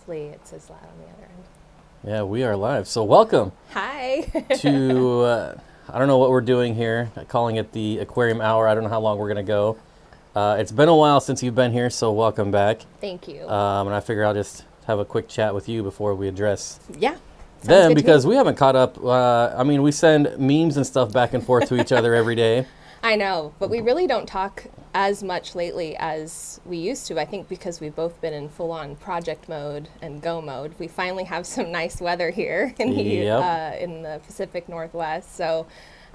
hopefully it says loud on the other end. Yeah, we are live. So welcome. Hi. to, I don't know what we're doing here, calling it the Aquarium Hour. I don't know how long we're going to go. It's been a while since you've been here, so welcome back. Thank you. And I figure I'll just have a quick chat with you before we address them, because we haven't caught up. I mean, we send memes and stuff back and forth to each other every day. I know, but we really don't talk as much lately as we used to. I think because we've both been in full-on project mode and go mode. We finally have some nice weather here in the Pacific Northwest. So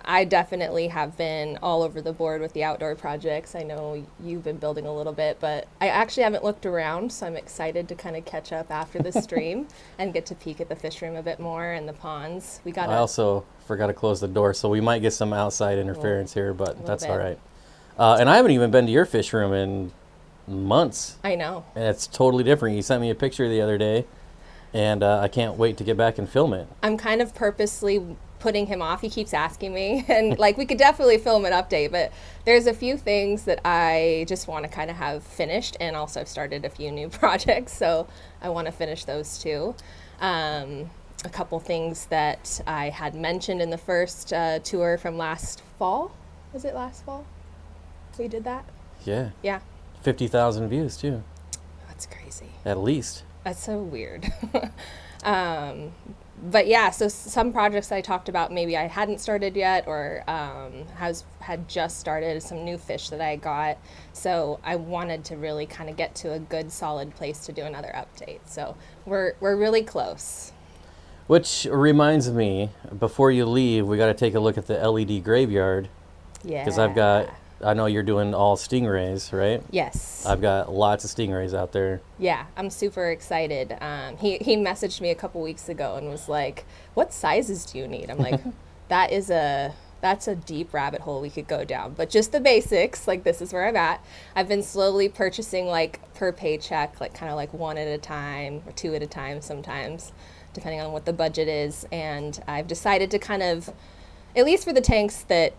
I definitely have been all over the board with the outdoor projects. I know you've been building a little bit, but I actually haven't looked around, so I'm excited to kind of catch up after the stream and get to peek at the fish room a bit more and the ponds. I also forgot to close the door, so we might get some outside interference here, but that's all right. And I haven't even been to your fish room in months. I know. And it's totally different. You sent me a picture the other day, and I can't wait to get back and film it. I'm kind of purposely putting him off. He keeps asking me, and like we could definitely film an update, but there's a few things that I just want to kind of have finished, and also I've started a few new projects, so I want to finish those too. A couple things that I had mentioned in the first tour from last fall. Was it last fall we did that? Yeah 50,000 views too. That's crazy. At least. That's so weird. But yeah, so some projects I talked about maybe I hadn't started yet, or had just started, some new fish that I got. So I wanted to really kind of get to a good solid place to do another update. So we're really close. Which reminds me, before you leave, we got to take a look at the LED graveyard. Yeah. Because I know you're doing all stingrays, right? Yes. I've got lots of stingrays out there. Yeah, I'm super excited. He messaged me a couple weeks ago and was like, "What sizes do you need?" I'm like, that's a deep rabbit hole we could go down. But just the basics, like this is where I'm at. I've been slowly purchasing like per paycheck, like kind of like one at a time or two at a time sometimes, depending on what the budget is. And I've decided to kind of, at least for the tanks that,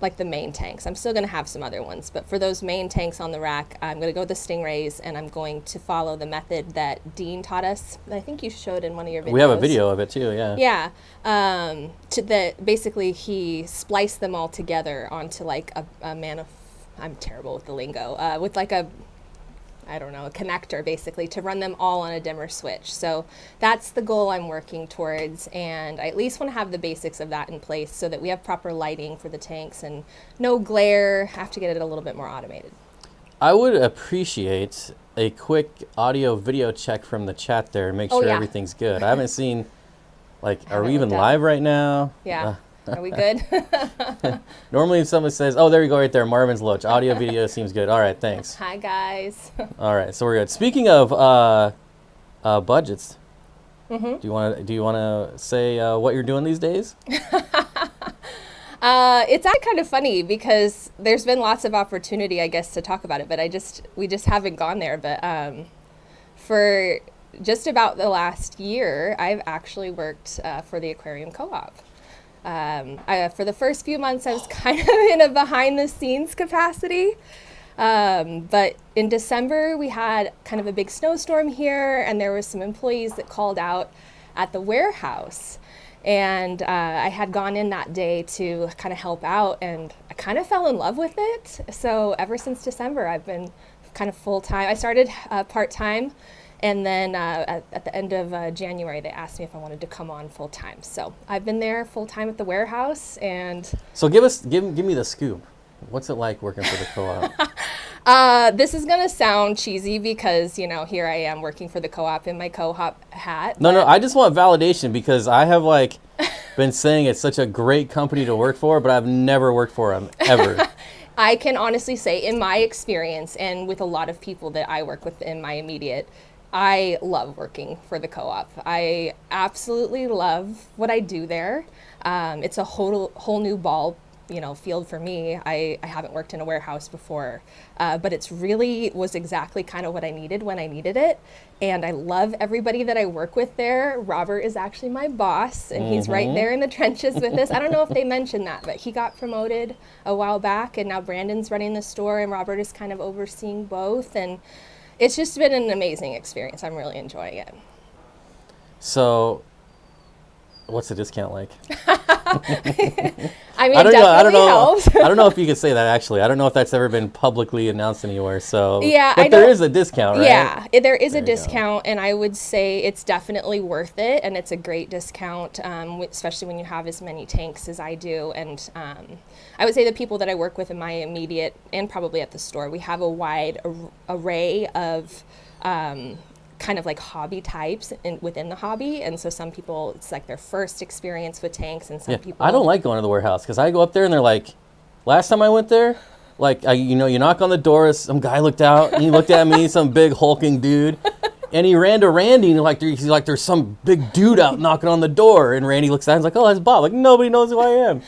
like the main tanks. I'm still going to have some other ones, but for those main tanks on the rack, I'm going to go with the stingrays, and I'm going to follow the method that Dean taught us. I think you showed in one of your videos. We have a video of it too, yeah. Yeah. Basically he spliced them all together onto like a I'm terrible with the lingo, with like a connector basically to run them all on a dimmer switch. So that's the goal I'm working towards, and I at least want to have the basics of that in place so that we have proper lighting for the tanks and no glare. Have to get it a little bit more automated. I would appreciate a quick audio video check from the chat there and make sure everything's good. I haven't seen, are we even live right now? Yeah. Are we good? Normally if someone says, oh, there you go right there, Marvin's Loach. Audio, video seems good. All right, thanks. Hi, guys. All right, so we're good. Speaking of budgets, do you want to say what you're doing these days? It's actually kind of funny because there's been lots of opportunity, I guess, to talk about it, but we just haven't gone there. But for just about the last year, I've actually worked for the Aquarium Co-op. For the first few months, I was kind of in a behind-the-scenes capacity. But in December, we had kind of a big snowstorm here, and there were some employees that called out at the warehouse. And I had gone in that day to kind of help out, and I kind of fell in love with it. So ever since December, I've been kind of full-time. I started part-time. And then at the end of January, they asked me if I wanted to come on full time. So I've been there full time at the warehouse. And so give me the scoop. What's it like working for the co-op? This is gonna sound cheesy because here I am working for the co-op in my co-op hat. No, I just want validation because I have been saying it's such a great company to work for, but I've never worked for them ever. I can honestly say, in my experience and with a lot of people that I work with in my immediate, I love working for the co-op. I absolutely love what I do there. It's a whole new ball, field for me. I haven't worked in a warehouse before, but it's really was exactly kind of what I needed when I needed it. And I love everybody that I work with there. Robert is actually my boss, and he's right there in the trenches with us. I don't know if they mentioned that, but he got promoted a while back, and now Brandon's running the store, and Robert is kind of overseeing both. And It's just been an amazing experience. I'm really enjoying it. So, what's the discount like? I mean, it definitely helps. I don't know if you could say that, actually. I don't know if that's ever been publicly announced anywhere. So, yeah, but there is a discount, right? Yeah, there is a discount, and I would say it's definitely worth it, and it's a great discount, especially when you have as many tanks as I do. And I would say the people that I work with in my immediate, and probably at the store, we have a wide array of kind of like hobby types within the hobby, and so some people it's like their first experience with tanks, and some people. I don't like going to the warehouse because I go up there and they're like, last time I went there, like you knock on the door, some guy looked out and he looked at me, some big hulking dude, and he ran to Randy and he's like there's some big dude out knocking on the door, and Randy looks at him and he's like, oh, that's Bob. Like nobody knows who I am.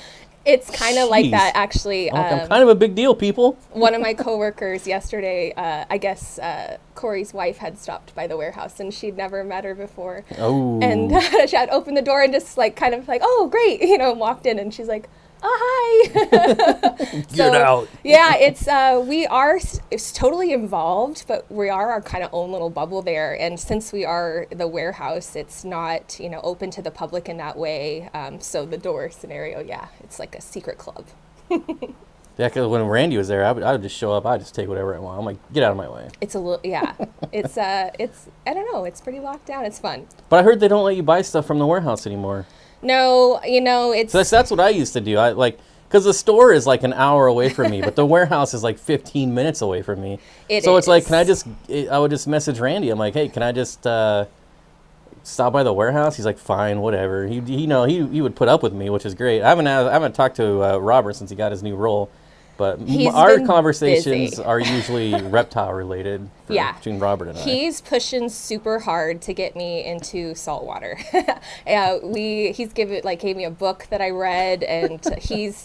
It's kind of like that, actually. I'm kind of a big deal, people. One of my coworkers yesterday, I guess Corey's wife had stopped by the warehouse, and she'd never met her before. Oh. And she had opened the door and just like kind of like, oh, great, walked in, and she's like, oh, hi. Get out. Yeah, it's totally involved, but we are our kind of own little bubble there. And since we are the warehouse, it's not, open to the public in that way. So the door scenario, it's like a secret club. Yeah, because when Randy was there, I would just show up. I'd just take whatever I want. I'm like, get out of my way. It's a little, it's I don't know. It's pretty locked down. It's fun. But I heard they don't let you buy stuff from the warehouse anymore. No, it's... So that's what I used to do. Because the store is like an hour away from me, but the warehouse is like 15 minutes away from me. It's like, I would just message Randy. I'm like, hey, can I just stop by the warehouse? He's like, fine, whatever. He would put up with me, which is great. I haven't talked to Robert since he got his new role. But our conversations are usually reptile related between Robert and I. He's pushing super hard to get me into saltwater. He's gave me a book that I read, and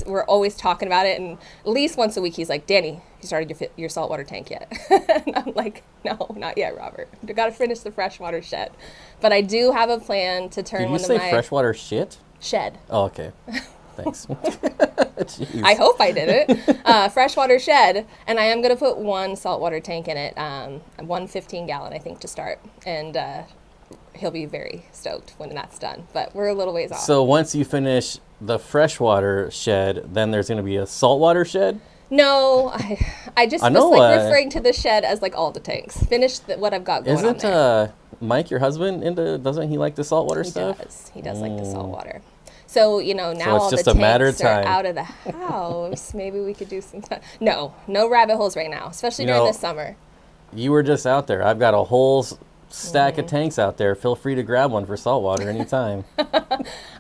we're always talking about it. And at least once a week, he's like, Dani, you started your saltwater tank yet? And I'm like, no, not yet, Robert. I got to finish the freshwater shed. But I do have a plan to turn one of my... Did you say freshwater shit? Shed. Oh, okay. Thanks. I hope I did it. Freshwater shed, and I am going to put one saltwater tank in it, one 15-gallon, I think, to start. And he'll be very stoked when that's done. But we're a little ways off. So once you finish the freshwater shed, then there's going to be a saltwater shed? No, I was referring to the shed as like all the tanks. Finish what I've got going on there. Isn't Mike, your husband, doesn't he like the saltwater stuff? He does like the saltwater. So, now so all the tanks are out of the house. Maybe we could do some time. No rabbit holes right now, especially during the summer. You were just out there. I've got a whole stack of tanks out there. Feel free to grab one for saltwater anytime.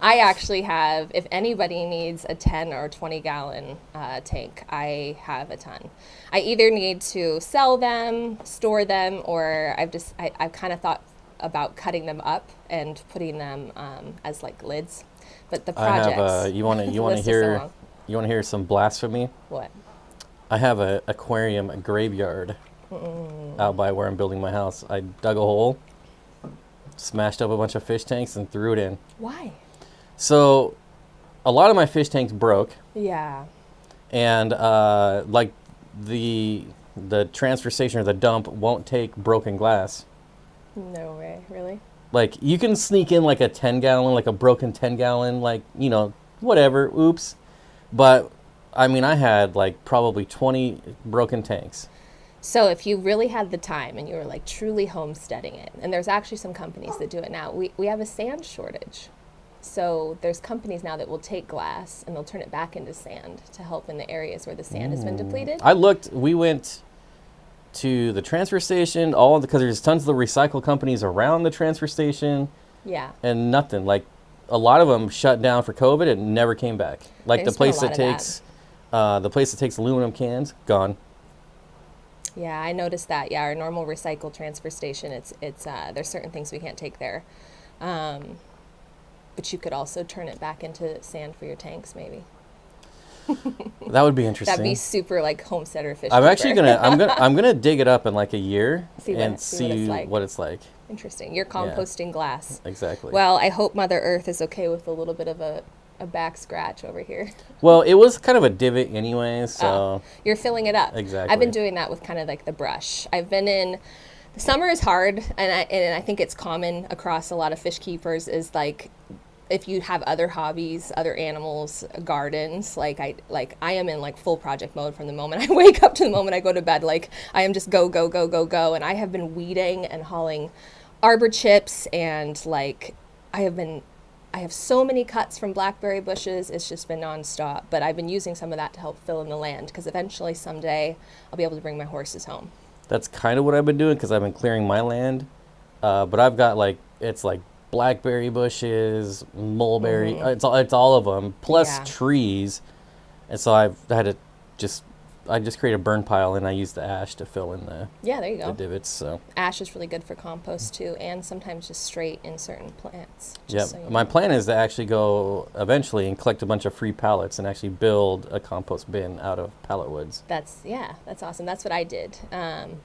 I actually have, if anybody needs a 10 or 20-gallon tank, I have a ton. I either need to sell them, store them, or I've kind of thought about cutting them up and putting them as like lids. But the projects. I have you want to hear some blasphemy? What? I have a aquarium graveyard out by where I'm building my house. I dug a hole, smashed up a bunch of fish tanks, and threw it in. Why? So, a lot of my fish tanks broke. Yeah. And like the transfer station or the dump won't take broken glass. No way, really? Like, you can sneak in like a 10-gallon, like a broken 10-gallon, like, whatever, oops. But, I mean, I had like probably 20 broken tanks. So if you really had the time and you were like truly homesteading it, and there's actually some companies that do it now, we have a sand shortage. So there's companies now that will take glass and they'll turn it back into sand to help in the areas where the sand has been depleted. We went to the transfer station, because there's tons of the recycle companies around the transfer station. Yeah. And nothing. Like, a lot of them shut down for COVID and never came back. Like the place that takes aluminum cans, gone. Yeah, I noticed that. Yeah, our normal recycle transfer station, it's there's certain things we can't take there. But you could also turn it back into sand for your tanks, maybe. That would be interesting. That'd be super like homesteader fish. I'm gonna dig it up in like a year and see what it's like. Interesting. You're composting glass. Exactly. Well, I hope Mother Earth is okay with a little bit of a back scratch over here. Well, it was kind of a divot anyway, so you're filling it up. Exactly. I've been doing that with kind of like the brush. I've been in Summer is hard, and I think it's common across a lot of fish keepers, is like if you have other hobbies, other animals, gardens, like I am in like full project mode from the moment I wake up to the moment I go to bed. Like I am just go go go go go, and I have been weeding and hauling arbor chips, and like I have so many cuts from blackberry bushes. It's just been nonstop, but I've been using some of that to help fill in the land, because eventually someday I'll be able to bring my horses home. That's kind of what I've been doing, because I've been clearing my land, but I've got like it's like blackberry bushes, mulberry, it's all of them, plus trees. And so I just create a burn pile, and I use the ash to fill in the there you go. the divots. So Ash is really good for compost too, and sometimes just straight in certain plants. yeah, So my plan is to actually go eventually and collect a bunch of free pallets and actually build a compost bin out of pallet woods. That's awesome. That's what I did.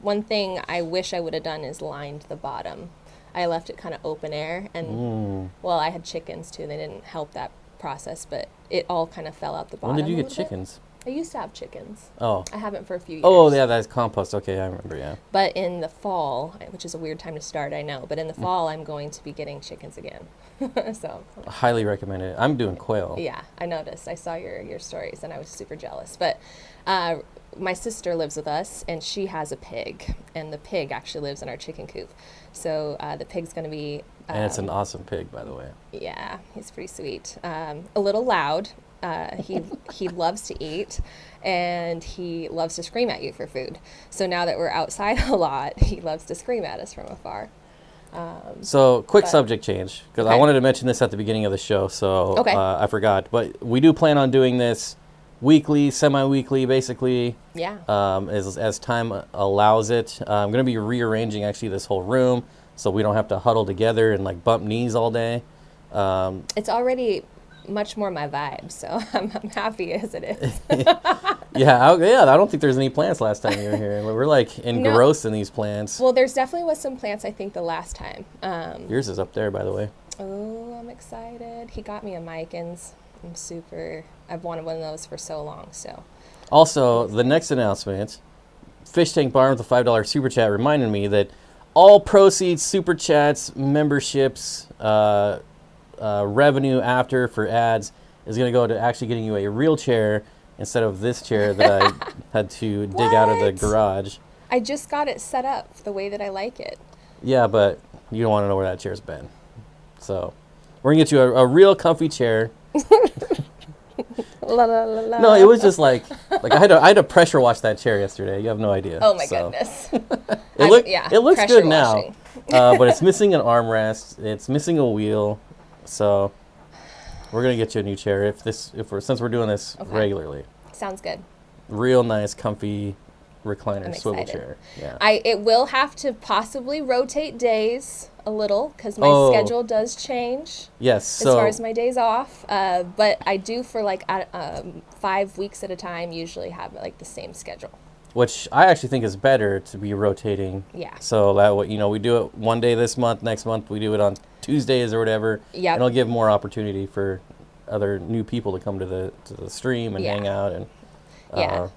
One thing I wish I would have done is lined the bottom. I left it kind of open air, and well, I had chickens too. They didn't help that process, but it all kind of fell out the bottom. When did you get chickens? I used to have chickens. Oh. I haven't for a few years. Oh, yeah, that's compost. Okay, I remember, yeah. But in the fall, which is a weird time to start, I know, but in the fall, I'm going to be getting chickens again. So highly recommend it. I'm doing quail. Yeah, I noticed. I saw your stories, and I was super jealous. But my sister lives with us, and she has a pig, and the pig actually lives in our chicken coop. So the pig's going to be... and it's an awesome pig, by the way. Yeah, he's pretty sweet. A little loud. He loves to eat, and he loves to scream at you for food. So now that we're outside a lot, he loves to scream at us from afar. So quick subject change, because I wanted to mention this at the beginning of the show, so I forgot. But we do plan on doing this weekly, semi-weekly, basically. Yeah. As time allows it. I'm going to be rearranging actually this whole room, so we don't have to huddle together and like bump knees all day. It's already much more my vibe, so I'm happy as it is. Yeah, I don't think there's any plants last time you were here. We're like engrossed in these plants. Well, there's definitely was some plants, I think, the last time. Yours is up there, by the way. Oh, I'm excited. He got me a Micans. I've wanted one of those for so long, so. Also, the next announcement, Fish Tank Barn with a $5 super chat reminded me that all proceeds, super chats, memberships, revenue after for ads is going to go to actually getting you a real chair instead of this chair that I had to dig out of the garage. I just got it set up the way that I like it. Yeah, but you don't want to know where that chair's been. So we're going to get you a real comfy chair. La, la, la, la. No, it was just like I had to pressure wash that chair yesterday. You have no idea. Oh my goodness. It looks good washing. now, but it's missing an armrest. It's missing a wheel. So we're gonna get you a new chair since we're doing this regularly. Sounds good. Real nice, comfy recliner swivel chair. Yeah. It will have to possibly rotate days a little, because my schedule does change. Yes. As far as my days off, but I do for like 5 weeks at a time usually have like the same schedule. Which I actually think is better to be rotating. Yeah. So that way, we do it one day this month, next month we do it on Tuesdays or whatever. Yeah. And it'll give more opportunity for other new people to come to the stream and hang out and. Yeah.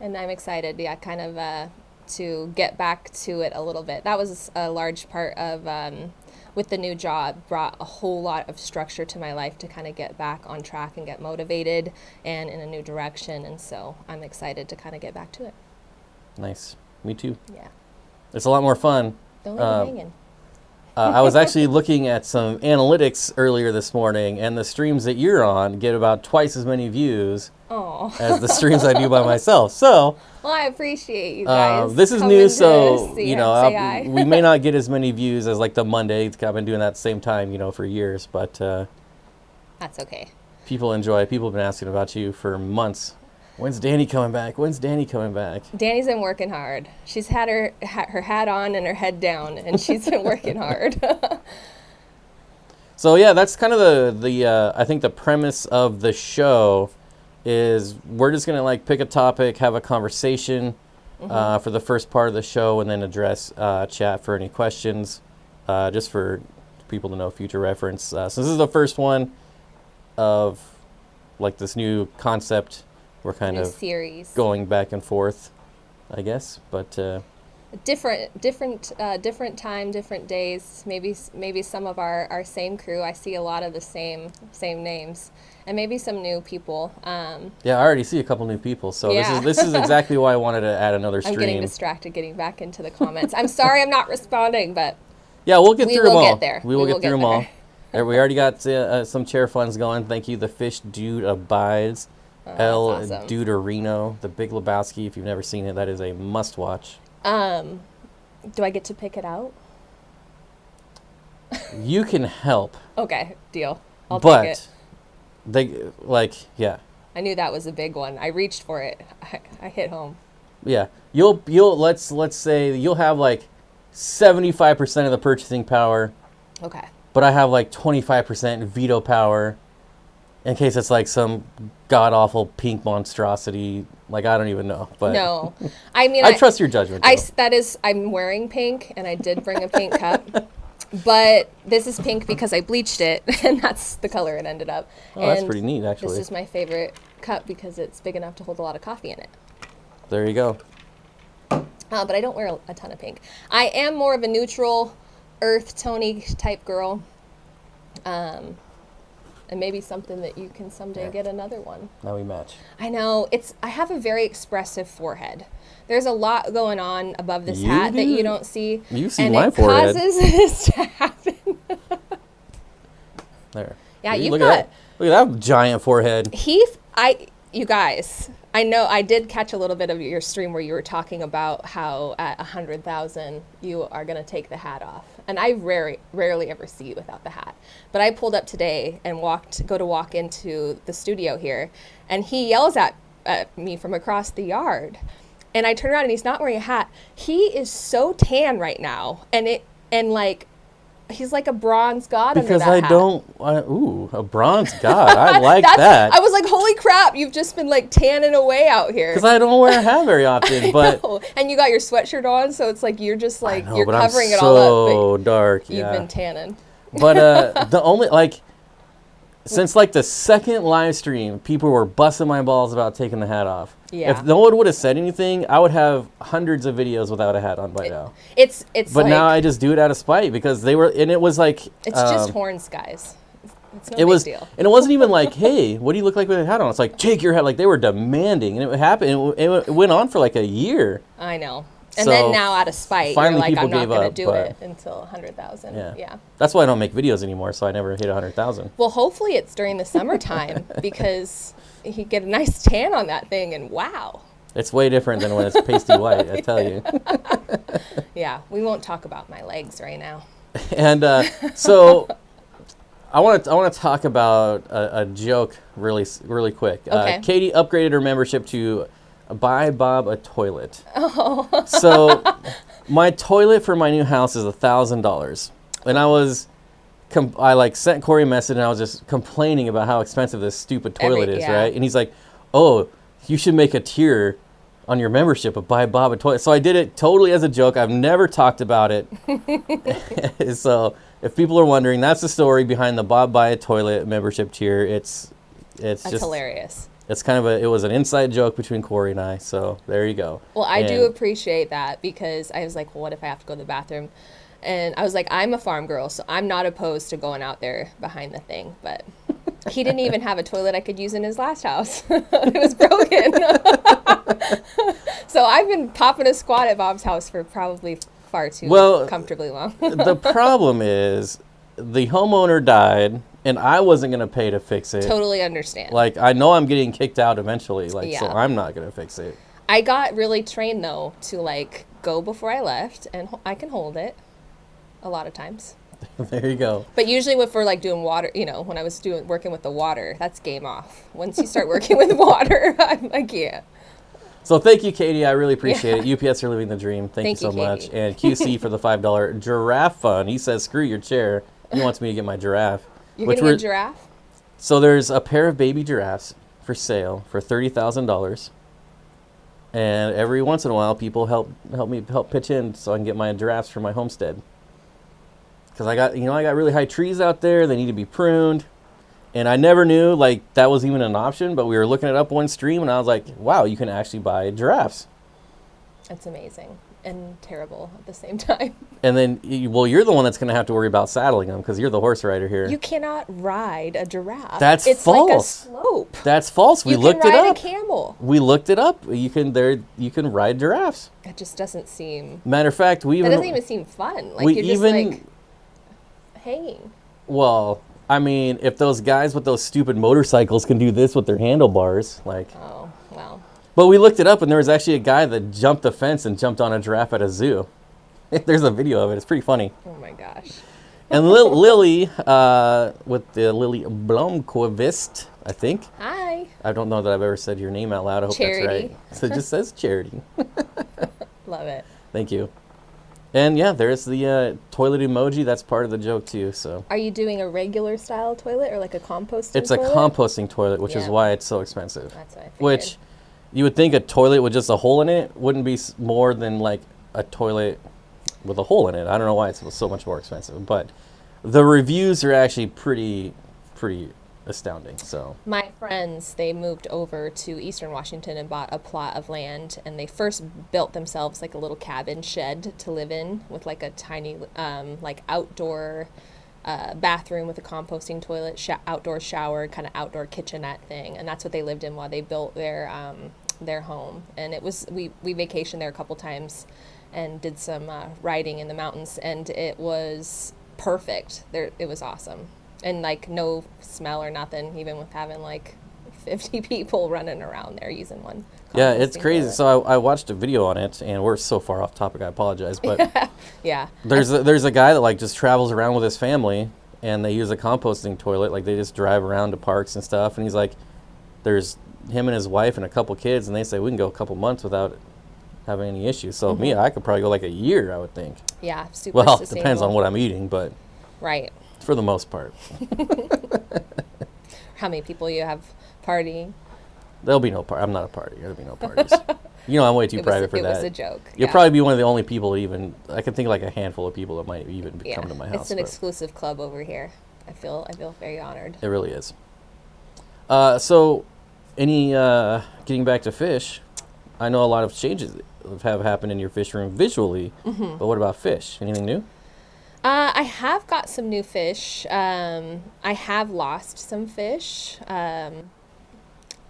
And I'm excited, kind of to get back to it a little bit. That was a large part of, with the new job, brought a whole lot of structure to my life to kind of get back on track and get motivated and in a new direction. And so I'm excited to kind of get back to it. Nice. Me too. Yeah. It's a lot more fun. Don't leave me hanging. I was actually looking at some analytics earlier this morning, and the streams that you're on get about twice as many views as the streams I do by myself. So, well, I appreciate you guys. This is new, so we may not get as many views as like the Monday. I've been doing that at the same time, for years, but that's okay. People enjoy it. People have been asking about you for months. When's Dani coming back? When's Dani coming back? Dani's been working hard. She's had her hat on and her head down, and she's been working hard. So yeah, that's kind of the I think the premise of the show is we're just gonna like pick a topic, have a conversation for the first part of the show, and then address chat for any questions, just for people to know future reference. So this is the first one of like this new concept. We're kind of series going back and forth, I guess. But different time, different days. Maybe some of our same crew. I see a lot of the same names, and maybe some new people. Yeah, I already see a couple new people. So this is exactly why I wanted to add another stream. I'm getting distracted, getting back into the comments. I'm sorry, I'm not responding, but yeah, we'll get through them all. We will get through them all. We already got some chair funds going. Thank you, the Fish Dude Abides, El awesome. Duderino, the Big Lebowski. If you've never seen it, that is a must watch. Do I get to pick it out? You can help. Okay, deal. I'll take it. Yeah. I knew that was a big one. I reached for it. I hit home. Yeah, you'll let's say you'll have like 75% of the purchasing power. Okay. But I have like 25% veto power in case it's like some god-awful pink monstrosity. Like, I don't even know. But no. I mean, I trust your judgment, I'm wearing pink, and I did bring a pink cup. But this is pink because I bleached it, and that's the color it ended up. Oh, that's pretty neat, actually. This is my favorite cup because it's big enough to hold a lot of coffee in it. There you go. But I don't wear a ton of pink. I am more of a neutral, earth tony type girl. And maybe something that you can someday get another one. Now we match. I know. I have a very expressive forehead. There's a lot going on above this hat that you don't see. You see my forehead. And it causes this to happen. There. Yeah, look at that giant forehead. You guys, I know I did catch a little bit of your stream where you were talking about how at 100,000 you are going to take the hat off. And I rarely ever see you without the hat. But I pulled up today and go to walk into the studio here, and he yells at me from across the yard. And I turn around and he's not wearing a hat. He is so tan right now. He's like a bronze god under that hat. A bronze god. I like that. I was like, holy crap, you've just been like tanning away out here. Because I don't wear a hat very often. But and you got your sweatshirt on, so it's like you're just like, you're but covering it all up. So dark, You've been tanning. But the only, since like the second live stream, people were busting my balls about taking the hat off. Yeah. If no one would have said anything, I would have hundreds of videos without a hat on by now. But now I just do it out of spite because they were, and it was like. It's just horns, guys. It's no big deal. And it wasn't even like, hey, what do you look like with a hat on? It's like, take your hat. Like they were demanding, and it happened. It went on for like a year. I know. And then now out of spite, you're like, I'm not going to do it until 100,000. Yeah. That's why I don't make videos anymore, so I never hit 100,000. Well, hopefully it's during the summertime because you get a nice tan on that thing, and wow. It's way different than when it's pasty white, I tell you. Yeah, we won't talk about my legs right now. And so I want to talk about a joke really quick. Okay. Katie upgraded her membership to buy Bob a toilet. Oh. So my toilet for my new house is $1,000, and I sent Corey a message, and I was just complaining about how expensive this stupid toilet is, right? And he's like, "Oh, you should make a tier on your membership of buy Bob a toilet." So I did it totally as a joke. I've never talked about it. So if people are wondering, that's the story behind the Bob buy a toilet membership tier. That's just hilarious. It's it was an inside joke between Corey and I, so there you go. Well, I do appreciate that because I was like, well, what if I have to go to the bathroom? And I was like, I'm a farm girl, so I'm not opposed to going out there behind the thing. But he didn't even have a toilet I could use in his last house. It was broken. So I've been popping a squat at Bob's house for probably far too comfortably long. The problem is the homeowner died, and I wasn't going to pay to fix it. Totally understand. Like, I know I'm getting kicked out eventually, so I'm not going to fix it. I got really trained, though, to, go before I left, and I can hold it a lot of times. There you go. But usually if we're, doing water, when I was working with the water, that's game off. Once you start working with water, I'm like, yeah. So thank you, Katie. I really appreciate it. UPS, you're living the dream. Thank you so much. Katie. And QC for the $5 giraffe fund. He says, screw your chair. He wants me to get my giraffe. You're going to get a giraffe? So there's a pair of baby giraffes for sale for $30,000. And every once in a while, people help pitch in so I can get my giraffes for my homestead. Because I got really high trees out there. They need to be pruned. And I never knew that was even an option, but we were looking it up one stream, and I was like, wow, you can actually buy giraffes. That's amazing. and terrible at the same time. And then, you're the one that's going to have to worry about saddling them because you're the horse rider here. You cannot ride a giraffe. That's it's false. Like a slope. That's false. We looked it up. You can ride a camel. We looked it up. You can ride giraffes. It just doesn't seem. Matter of fact, that doesn't even seem fun. Like you're just like hanging. Well, I mean, if those guys with those stupid motorcycles can do this with their handlebars, like. Oh well. But we looked it up, and there was actually a guy that jumped the fence and jumped on a giraffe at a zoo. There's a video of it. It's pretty funny. Oh, my gosh. And Lily, with the Lily Blomqvist, I think. Hi. I don't know that I've ever said your name out loud. I hope Charity. That's right. So it just says Charity. Love it. Thank you. And, yeah, there's the toilet emoji. That's part of the joke, too. So. Are you doing a regular style toilet or like a composting It's toilet? a composting toilet, which is why it's so expensive. That's what I figured. Which... You would think a toilet with just a hole in it wouldn't be more than like a toilet with a hole in it. I don't know why it's so much more expensive, but the reviews are actually pretty astounding. So my friends, they moved over to Eastern Washington and bought a plot of land, and they first built themselves like a little cabin shed to live in with like a tiny like outdoor bathroom with a composting toilet, outdoor shower, kind of outdoor kitchenette thing, and that's what they lived in while they built their home. And it was we vacationed there a couple times and did some riding in the mountains, and it was perfect. It was awesome, and like no smell or nothing, even with having like 50 people running around there using one. Yeah, it's crazy. Toilet. So I watched a video on it, and we're so far off topic. I apologize, but yeah, there's a guy that like just travels around with his family, and they use a composting toilet. Like they just drive around to parks and stuff, and he's like, there's him and his wife and a couple kids, and they say we can go a couple months without having any issues. So me, I could probably go like a year, I would think. Yeah, super. Well, sustainable. It depends on what I'm eating, but right. For the most part. How many people you have partying? There'll be no party. I'm not a party. There'll be no parties. I'm way too private for that. It was a joke. You'll probably be one of the only people even. I can think like a handful of people that might even come to my house. It's an exclusive club over here. I feel very honored. It really is. So, any getting back to fish, I know a lot of changes have happened in your fish room visually, but what about fish? Anything new? I have got some new fish. I have lost some fish.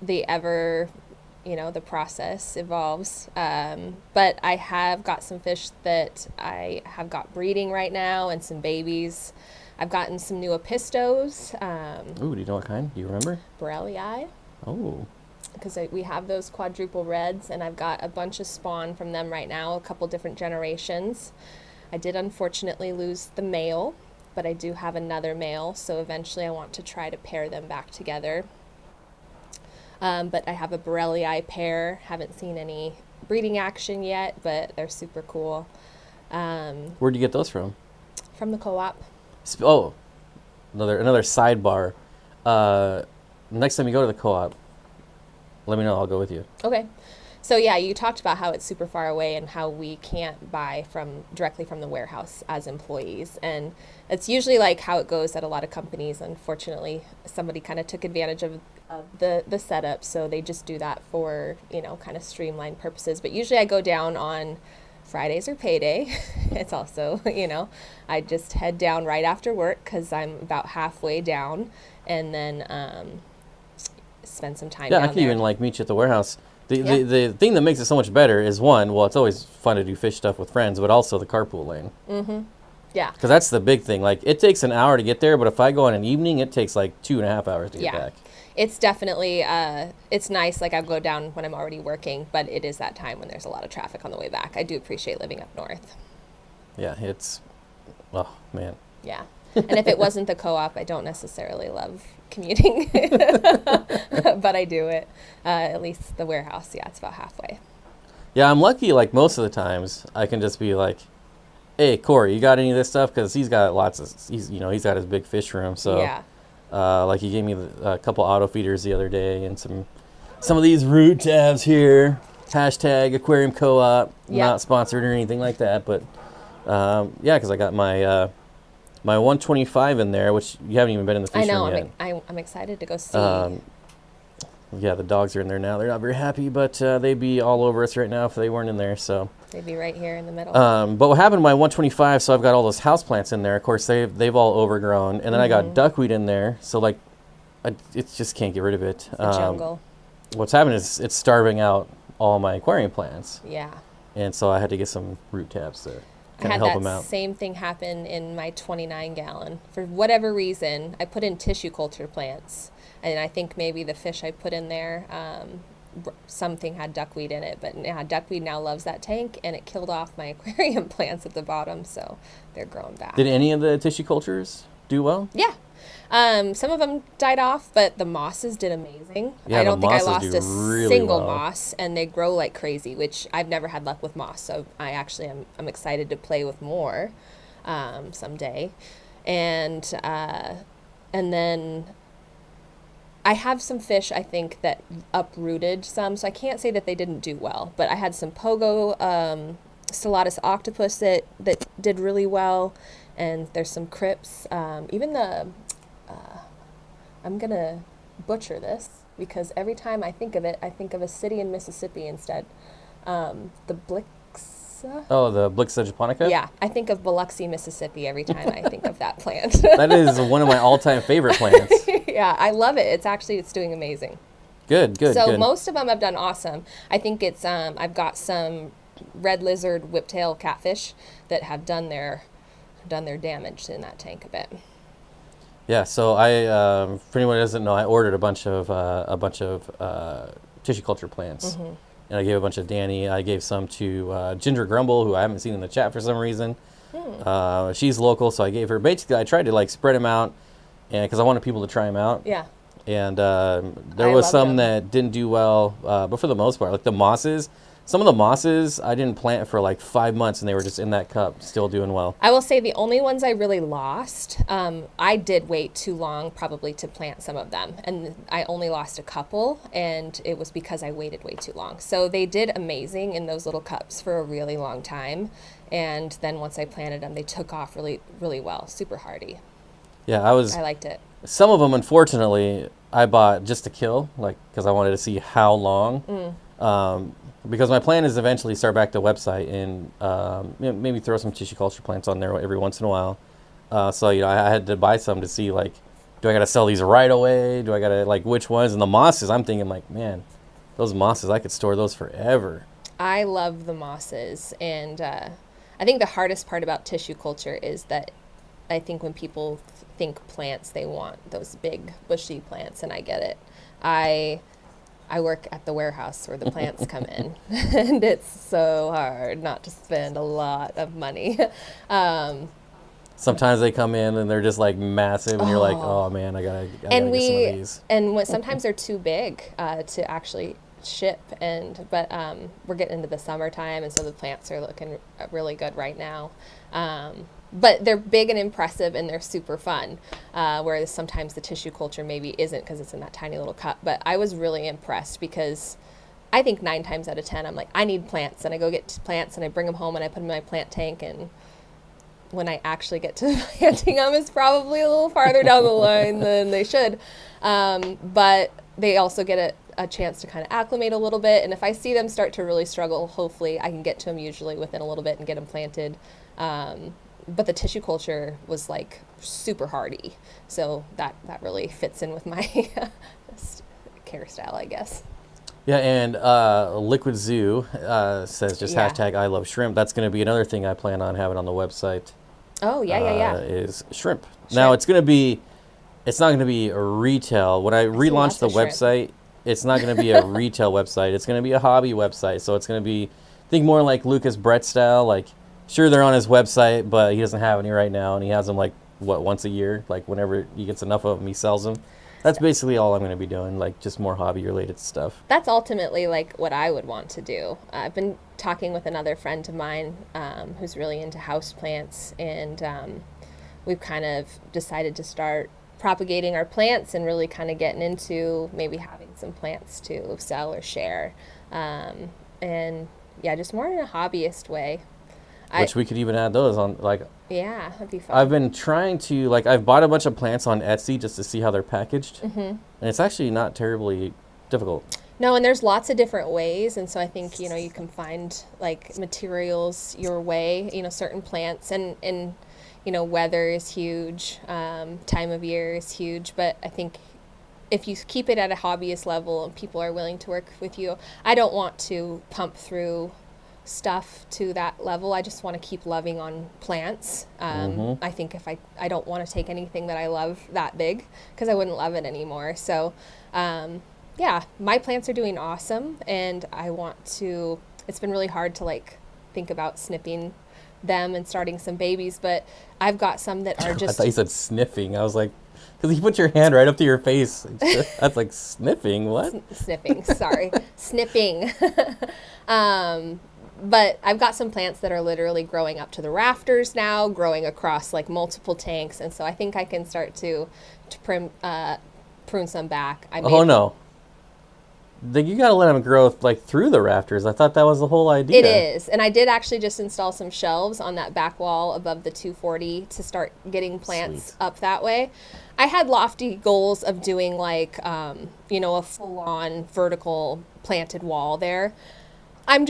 The process evolves. But I have got some fish that I have got breeding right now and some babies. I've gotten some new apistos. Ooh, do you know what kind? Do you remember? Borellii. Oh. Because we have those quadruple reds, and I've got a bunch of spawn from them right now, a couple different generations. I did unfortunately lose the male, but I do have another male, so eventually I want to try to pair them back together. But I have a Borellii pair. Haven't seen any breeding action yet, but they're super cool. Where'd you get those from? From the co-op. Another sidebar. Next time you go to the co-op, let me know. I'll go with you. Okay. So yeah, you talked about how it's super far away and how we can't buy directly from the warehouse as employees. And it's usually like how it goes at a lot of companies. Unfortunately, somebody kind of took advantage of the setup, so they just do that for, kind of streamlined purposes. But usually I go down on Fridays or payday. It's also, I just head down right after work because I'm about halfway down, and then spend some time down there. Yeah, I can even meet you at the warehouse. The thing that makes it so much better is it's always fun to do fish stuff with friends, but also the carpool lane. Mm-hmm. Yeah. Because that's the big thing. Like, it takes an hour to get there, but if I go on an evening, it takes 2.5 hours to get back. It's definitely, it's nice. Like, I go down when I'm already working, but it is that time when there's a lot of traffic on the way back. I do appreciate living up north. Yeah, oh, man. Yeah. And if it wasn't the co-op, I don't necessarily love commuting, but I do it. At least the warehouse, it's about halfway. Yeah, I'm lucky. Like, most of the times, I can just be like, "Hey, Corey, you got any of this stuff?" Because he's got he's got his big fish room. So, he gave me a couple auto feeders the other day and some of these root tabs here. Hashtag Aquarium Co-op. Not sponsored or anything like that, but because I got my 125 in there, which you haven't even been in the fish room yet. I'm excited to go see. Yeah, the dogs are in there now. They're not very happy, but they'd be all over us right now if they weren't in there. So they'd be right here in the middle. But what happened to my 125? So I've got all those houseplants in there. Of course, they've all overgrown, and then I got duckweed in there. So like, it just can't get rid of it. The jungle. What's happened is it's starving out all my aquarium plants. Yeah. And so I had to get some root tabs to kind I of had help them that out. same thing happen in my 29-gallon. For whatever reason, I put in tissue culture plants, and I think maybe the fish I put in there, something had duckweed in it. But yeah, duckweed now loves that tank, and it killed off my aquarium plants at the bottom, so they're growing back. Did any of the tissue cultures do well? Yeah. Some of them died off, but the mosses did amazing. Yeah, I don't think I lost a single well. moss, and they grow like crazy, which I've never had luck with moss. So I actually I'm excited to play with more someday. And then I have some fish, I think, that uprooted some. So I can't say that they didn't do well, but I had some pogo stellatus octopus that did really well. And there's some crypts. Even the, I'm going to butcher this because every time I think of it, I think of a city in Mississippi instead. The Blixa? Oh, the Blixa japonica? Yeah, I think of Biloxi, Mississippi every time I think of that plant. That is one of my all-time favorite plants. Yeah, I love it. It's doing amazing. Good. So most of them have done awesome. I think it's, I've got some red lizard whiptail catfish that have done their damage in that tank a bit. Yeah, so I, for anyone who doesn't know, I ordered a bunch of tissue culture plants, and I gave a bunch of Dani. I gave some to Ginger Grumble, who I haven't seen in the chat for some reason. She's local, so I gave her. Basically, I tried to like spread them out, and because I wanted people to try them out. Yeah. And there was some that didn't do well, but for the most part, like the mosses. Some of the mosses I didn't plant for like 5 months, and they were just in that cup, still doing well. I will say the only ones I really lost, I did wait too long probably to plant some of them, and I only lost a couple, and it was because I waited way too long. So they did amazing in those little cups for a really long time, and then once I planted them, they took off really, really well, super hardy. Yeah, I liked it. Some of them, unfortunately, I bought just to kill, like because I wanted to see how long. Because my plan is eventually start back the website and maybe throw some tissue culture plants on there every once in a while. So I had to buy some to see like, do I got to sell these right away? Do I got to like which ones? And the mosses, I'm thinking like, man, those mosses, I could store those forever. I love the mosses, and I think the hardest part about tissue culture is that I think when people think plants, they want those big bushy plants, and I get it. I work at the warehouse where the plants come in, and it's so hard not to spend a lot of money. Sometimes they come in and they're just like massive, and you're like, oh man, I gotta get some of these. And sometimes they're too big to actually ship, but we're getting into the summertime, and so the plants are looking really good right now. But they're big and impressive, and they're super fun, whereas sometimes the tissue culture maybe isn't because it's in that tiny little cup. But I was really impressed because I think 9 times out of 10, I'm like, I need plants, and I go get plants, and I bring them home, and I put them in my plant tank, and when I actually get to planting them, it's probably a little farther down the line than they should. But they also get a chance to kind of acclimate a little bit, and if I see them start to really struggle, hopefully I can get to them usually within a little bit and get them planted. But the tissue culture was like super hardy, so that really fits in with my care style, I guess. Yeah, and Liquid Zoo says just hashtag I love shrimp. That's going to be another thing I plan on having on the website. Oh yeah. Is shrimp. Now it's not going to be a retail. When I relaunch the website, it's not going to be a retail website. It's going to be a hobby website. So it's going to be, think more like Lucas Brett style, like. Sure, they're on his website, but he doesn't have any right now, and he has them like once a year. Like whenever he gets enough of them, he sells them. That's basically all I'm going to be doing, like just more hobby-related stuff. That's ultimately like what I would want to do. I've been talking with another friend of mine who's really into houseplants, and we've kind of decided to start propagating our plants and really kind of getting into maybe having some plants to sell or share, and yeah, just more in a hobbyist way. Which we could even add those on, like. Yeah, that'd be fun. I've been trying to, like, I've bought a bunch of plants on Etsy just to see how they're packaged. And it's actually not terribly difficult. No, and there's lots of different ways, and so I think, you know, you can find like materials your way, you know, certain plants, and you know, weather is huge, time of year is huge, but I think if you keep it at a hobbyist level and people are willing to work with you, I don't want to pump through stuff to that level. I just want to keep loving on plants. I think if I don't want to take anything that I love that big, because I wouldn't love it anymore. So yeah, my plants are doing awesome, and I want to, it's been really hard to like think about snipping them and starting some babies, but I've got some that are just... I thought you said sniffing. I was like, because you put your hand right up to your face. That's like sniffing. What? Sniffing, sorry. Snipping. But I've got some plants that are literally growing up to the rafters now, growing across like multiple tanks, and so I think I can start to prune some back. No. You gotta let them grow like through the rafters. I thought that was the whole idea. It is, and I did actually just install some shelves on that back wall above the 240 to start getting plants up that way. I had lofty goals of doing like, you know, a full-on vertical planted wall there. I'm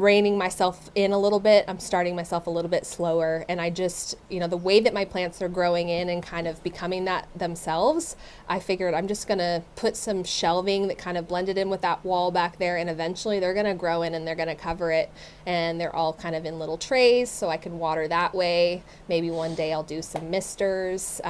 reining myself in a little bit. I'm starting myself a little bit slower. And I just, you know, the way that my plants are growing in and kind of becoming that themselves, I figured I'm just going to put some shelving that kind of blended in with that wall back there. And eventually they're going to grow in and they're going to cover it. And they're all kind of in little trays so I can water that way. Maybe one day I'll do some misters.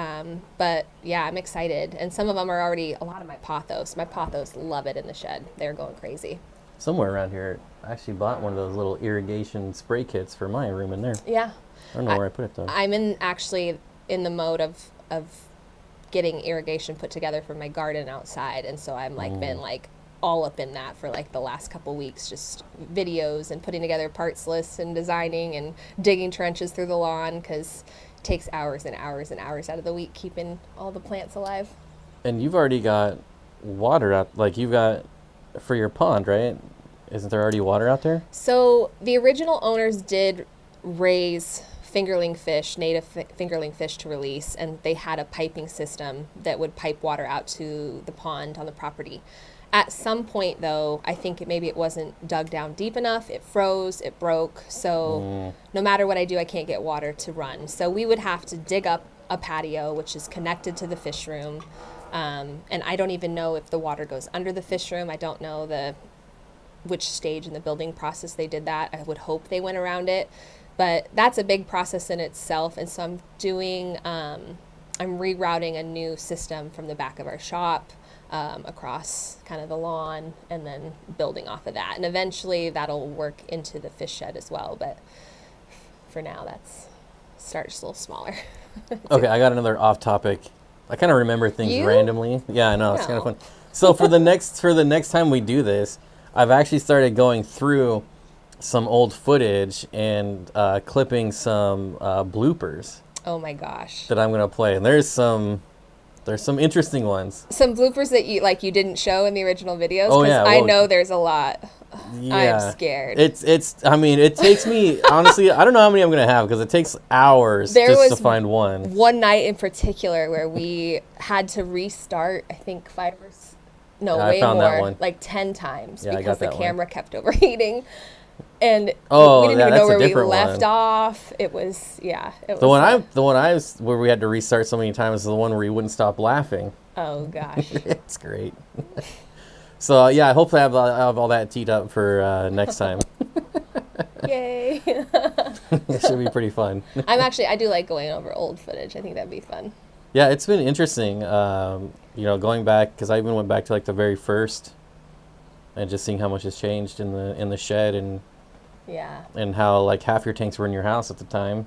But yeah, I'm excited. And some of them are already, a lot of my pothos. My pothos love it in the shed. They're going crazy. Somewhere around here, I actually bought one of those little irrigation spray kits for my room in there. Yeah. I don't know where I put it though. I'm actually in the mode of getting irrigation put together for my garden outside, and so I'm like been like all up in that for like the last couple weeks, just videos and putting together parts lists and designing and digging trenches through the lawn, because it takes hours and hours and hours out of the week keeping all the plants alive. And you've already got water out, like you've got for your pond, right? Isn't there already water out there? So the original owners did raise fingerling fish, native fingerling fish to release, and they had a piping system that would pipe water out to the pond on the property. At some point, though, I think maybe it wasn't dug down deep enough. It froze, it broke. So no matter what I do, I can't get water to run. So we would have to dig up a patio, which is connected to the fish room. And I don't even know if the water goes under the fish room. I don't know which stage in the building process they did that. I would hope they went around it, but that's a big process in itself. And so I'm rerouting a new system from the back of our shop across kind of the lawn, and then building off of that. And eventually that'll work into the fish shed as well. But for now, starts a little smaller. Okay, I got another off topic. I kind of remember things randomly. Yeah, I know. It's kind of fun. So for the next time we do this, I've actually started going through some old footage and clipping some bloopers. Oh my gosh! That I'm gonna play, and there's some interesting ones. Some bloopers that you didn't show in the original videos. Oh yeah, I know there's a lot. Yeah, I'm scared. I mean, it takes me honestly. I don't know how many I'm gonna have because it takes hours to find one. One night in particular where we had to restart. I think way more, like 10 times because the camera kept overheating, and we didn't even know where we left off. It was the one where we had to restart so many times is the one where you wouldn't stop laughing. Oh gosh, it's great. So yeah, hopefully I have all that teed up for next time. Yay! It should be pretty fun. I do like going over old footage. I think that'd be fun. Yeah, it's been interesting. Going back, because I even went back to like the very first, and just seeing how much has changed in the shed, and how like half your tanks were in your house at the time.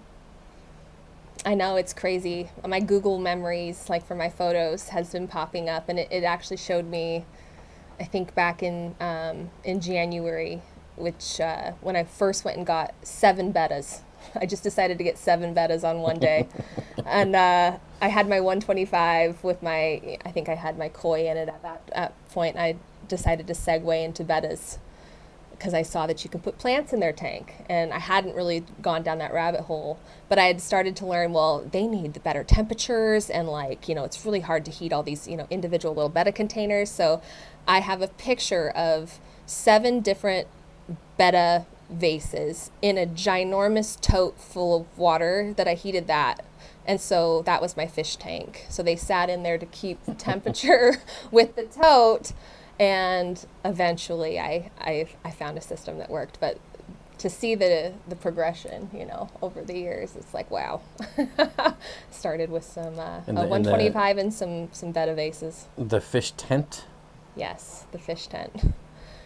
I know, it's crazy. My Google memories, like for my photos, has been popping up, and it actually showed me, I think back in January, which when I first went and got 7 bettas. I just decided to get 7 bettas on one day. And I had my 125 with I think I had my koi in it at that point. I decided to segue into bettas because I saw that you can put plants in their tank, and I hadn't really gone down that rabbit hole, but I had started to learn, well, they need the better temperatures, and like, it's really hard to heat all these, individual little betta containers. So I have a picture of 7 different betta vases in a ginormous tote full of water that I heated that. And so that was my fish tank. So they sat in there to keep the temperature with the tote. And eventually I found a system that worked. But to see the progression, over the years, it's like, wow. Started with some 125 and some betta vases. The fish tent? Yes, the fish tent.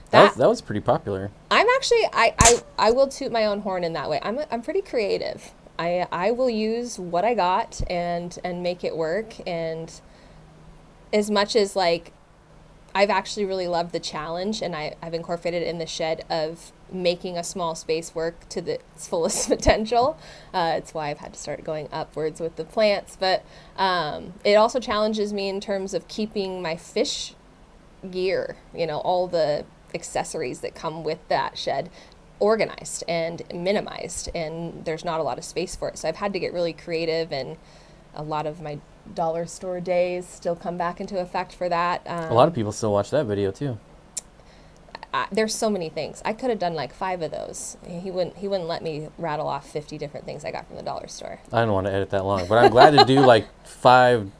That was pretty popular. I'm actually, I will toot my own horn in that way. I'm pretty creative. I will use what I got and make it work. And as much as like, I've actually really loved the challenge, and I've incorporated it in the shed of making a small space work to its fullest potential. It's why I've had to start going upwards with the plants. But it also challenges me in terms of keeping my fish gear, all the accessories that come with that shed organized and minimized, and there's not a lot of space for it. So I've had to get really creative, and a lot of my dollar store days still come back into effect for that. A lot of people still watch that video too. There's so many things. I could have done like 5 of those. He wouldn't let me rattle off 50 different things I got from the dollar store. I don't want to edit that long, but I'm glad to do like 5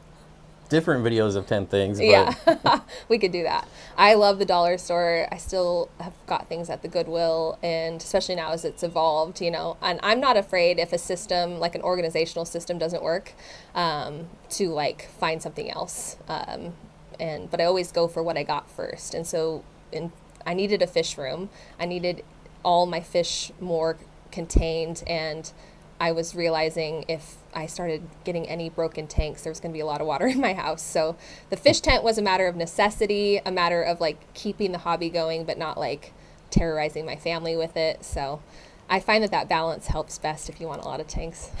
different videos of 10 things. But yeah, we could do that. I love the dollar store. I still have got things at the Goodwill, and especially now as it's evolved, and I'm not afraid if a system, like an organizational system, doesn't work, to like find something else. But I always go for what I got first. And so I needed a fish room. I needed all my fish more contained, and I was realizing if I started getting any broken tanks, there was going to be a lot of water in my house. So the fish tent was a matter of necessity, a matter of like keeping the hobby going, but not like terrorizing my family with it. So I find that balance helps best if you want a lot of tanks.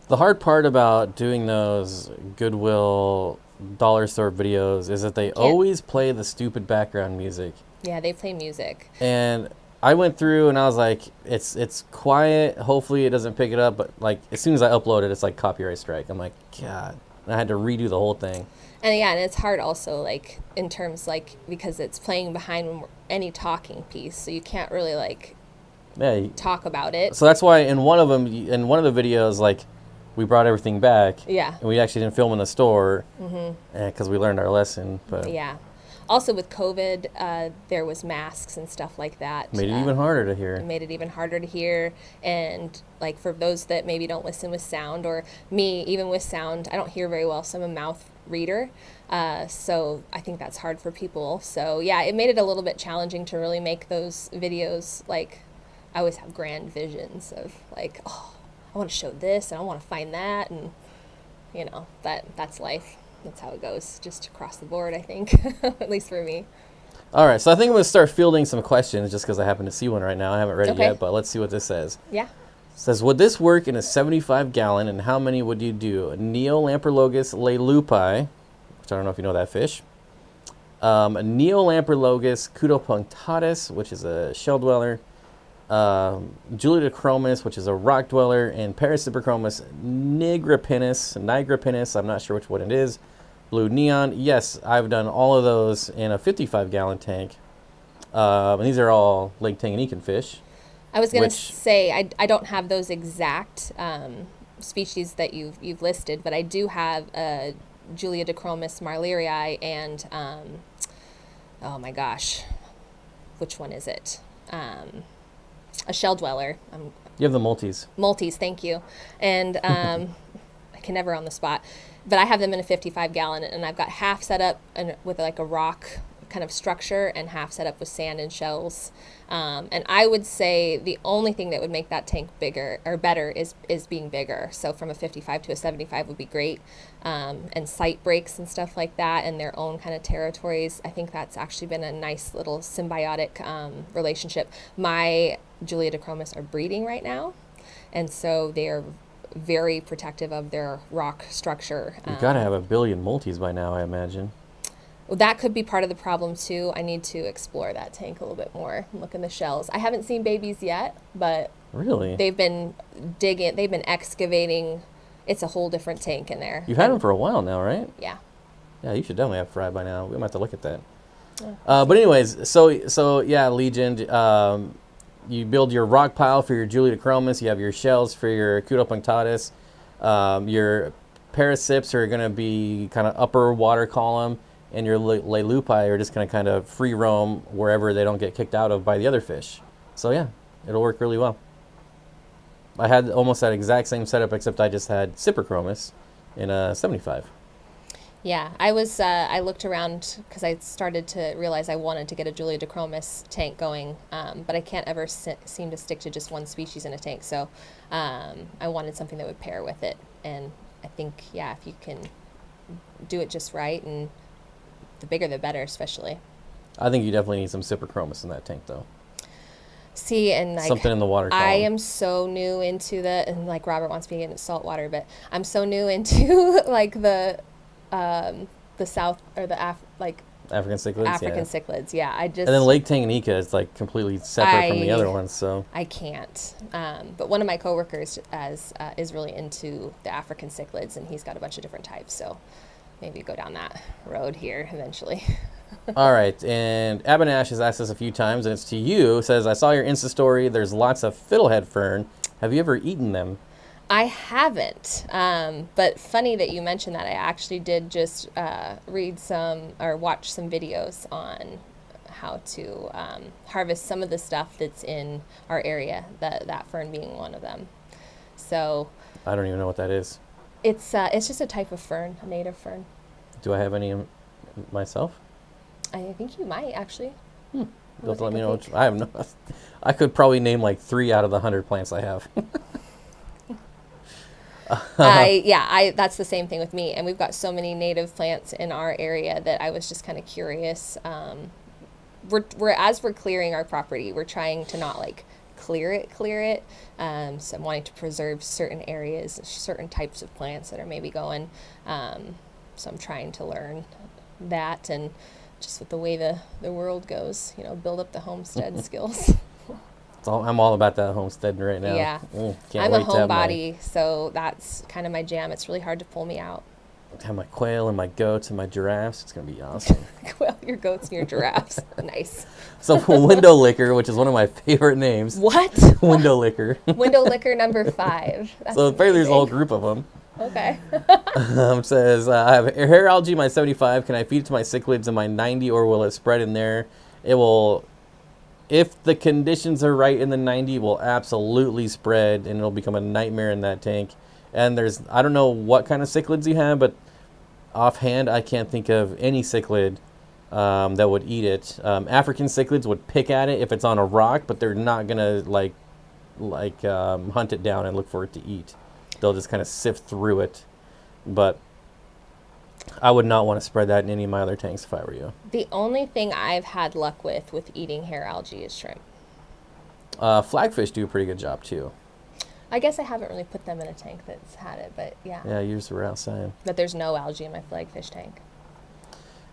The hard part about doing those Goodwill dollar store videos is that they always play the stupid background music. Yeah, they play music. And I went through and I was like, it's quiet. Hopefully it doesn't pick it up. But like as soon as I upload it, it's like copyright strike. I'm like, God. And I had to redo the whole thing. And yeah, and it's hard also like in terms like because it's playing behind any talking piece, so you can't really like talk about it. So that's why in one of them, in one of the videos, like we brought everything back. Yeah. And we actually didn't film in the store because we learned our lesson. But yeah. Also with COVID, there was masks and stuff like that. Made it even harder to hear. It made it even harder to hear. And like for those that maybe don't listen with sound, or me, even with sound, I don't hear very well, so I'm a mouth reader. So I think that's hard for people. So yeah, it made it a little bit challenging to really make those videos. Like I always have grand visions of like, oh, I want to show this and I want to find that. And that's life. That's how it goes, just across the board, I think, at least for me. All right, so I think I'm going to start fielding some questions just because I happen to see one right now. I haven't read it yet, but let's see what this says. Yeah. It says, would this work in a 75-gallon, and how many would you do? Neolamprologus leilupi, which I don't know if you know that fish. Neolamprologus cutopunctatus, which is a shell dweller. Julidochromis, which is a rock dweller, and Parasiprochromis nigropinus, I'm not sure which one it is. Blue neon, yes, I've done all of those in a 55-gallon tank. And these are all Lake Tanganyika fish. I was going to say, I don't have those exact species that you've listed, but I do have Julidochromis marlerii and, oh my gosh, which one is it? A shell dweller. You have the multis. Multis, thank you. And I can never on the spot. But I have them in a 55-gallon, and I've got half set up with like a rock kind of structure and half set up with sand and shells. And I would say the only thing that would make that tank bigger or better is being bigger. So from a 55 to a 75 would be great. And sight breaks and stuff like that in their own kind of territories. I think that's actually been a nice little symbiotic relationship. My Julidochromis are breeding right now, and so they are very protective of their rock structure. You've got to have 1 billion multis by now, I imagine. that could be part of the problem too. I need to explore that tank a little bit more and look in the shells. I haven't seen babies yet, but really, they've been excavating. It's a whole different tank in there. You've had them for a while now, right? Yeah. Yeah, you should definitely have Fry by now. We might have to look at that. But anyways, so yeah, Legion, you build your rock pile for your Julidochromis. You have your shells for your Cutopunctatus. Your Parasips are going to be kind of upper water column, and your Lelupi are just going to kind of free roam wherever they don't get kicked out of by the other fish. So yeah, it'll work really well. I had almost that exact same setup, except I just had Cyprichromis in a 75. Yeah, I looked around because I started to realize I wanted to get a Julidochromis tank going, but I can't ever seem to stick to just one species in a tank. So I wanted something that would pair with it. And I think, yeah, if you can do it just right, and the bigger the better, especially. I think you definitely need some Cyprichromis in that tank, though. See, and like, something in the water column. I am so new into and like Robert wants me to get into salt water, but I'm so new into like the South or the African cichlids. African cichlids, yeah. I just, and then Lake Tanganyika is like completely separate from the other ones, so I can't. But one of my coworkers is really into the African cichlids, and he's got a bunch of different types. So maybe go down that road here eventually. All right, and Abanash has asked us a few times, and it's to you. It says, I saw your Insta story. There's lots of fiddlehead fern. Have you ever eaten them? I haven't, but funny that you mentioned that. I actually did just read some or watch some videos on how to harvest some of the stuff that's in our area, that fern being one of them. So I don't even know what that is. It's just a type of fern, a native fern. Do I have any myself? I think you might, actually. Don't let me know. I have no. I could probably name like 3 out of the 100 plants I have. That's the same thing with me. And we've got so many native plants in our area that I was just kind of curious. As we're clearing our property, we're trying to not like clear it. So I'm wanting to preserve certain areas, certain types of plants that are maybe going. So I'm trying to learn that, and just with the way the world goes, build up the homestead skills. I'm all about that homesteading right now. Yeah. I'm a homebody, so that's kind of my jam. It's really hard to pull me out. Have my quail and my goats and my giraffes. It's going to be awesome. Quail, your goats and your giraffes. Nice. So Window Licker, which is one of my favorite names. What? Window Licker. Window Licker number 5. That's so apparently there's a whole group of them. Okay. Says, I have hair algae in my 75. Can I feed it to my cichlids in my 90, or will it spread in there? It will, if the conditions are right in the 90, it will absolutely spread, and it'll become a nightmare in that tank. And I don't know what kind of cichlids you have, but offhand, I can't think of any cichlid that would eat it. African cichlids would pick at it if it's on a rock, but they're not going to hunt it down and look for it to eat. They'll just kind of sift through it. But I would not want to spread that in any of my other tanks if I were you. The only thing I've had luck with eating hair algae is shrimp. Flagfish do a pretty good job too. I guess I haven't really put them in a tank that's had it, but yeah. Yeah, yours were outside. But there's no algae in my flagfish tank.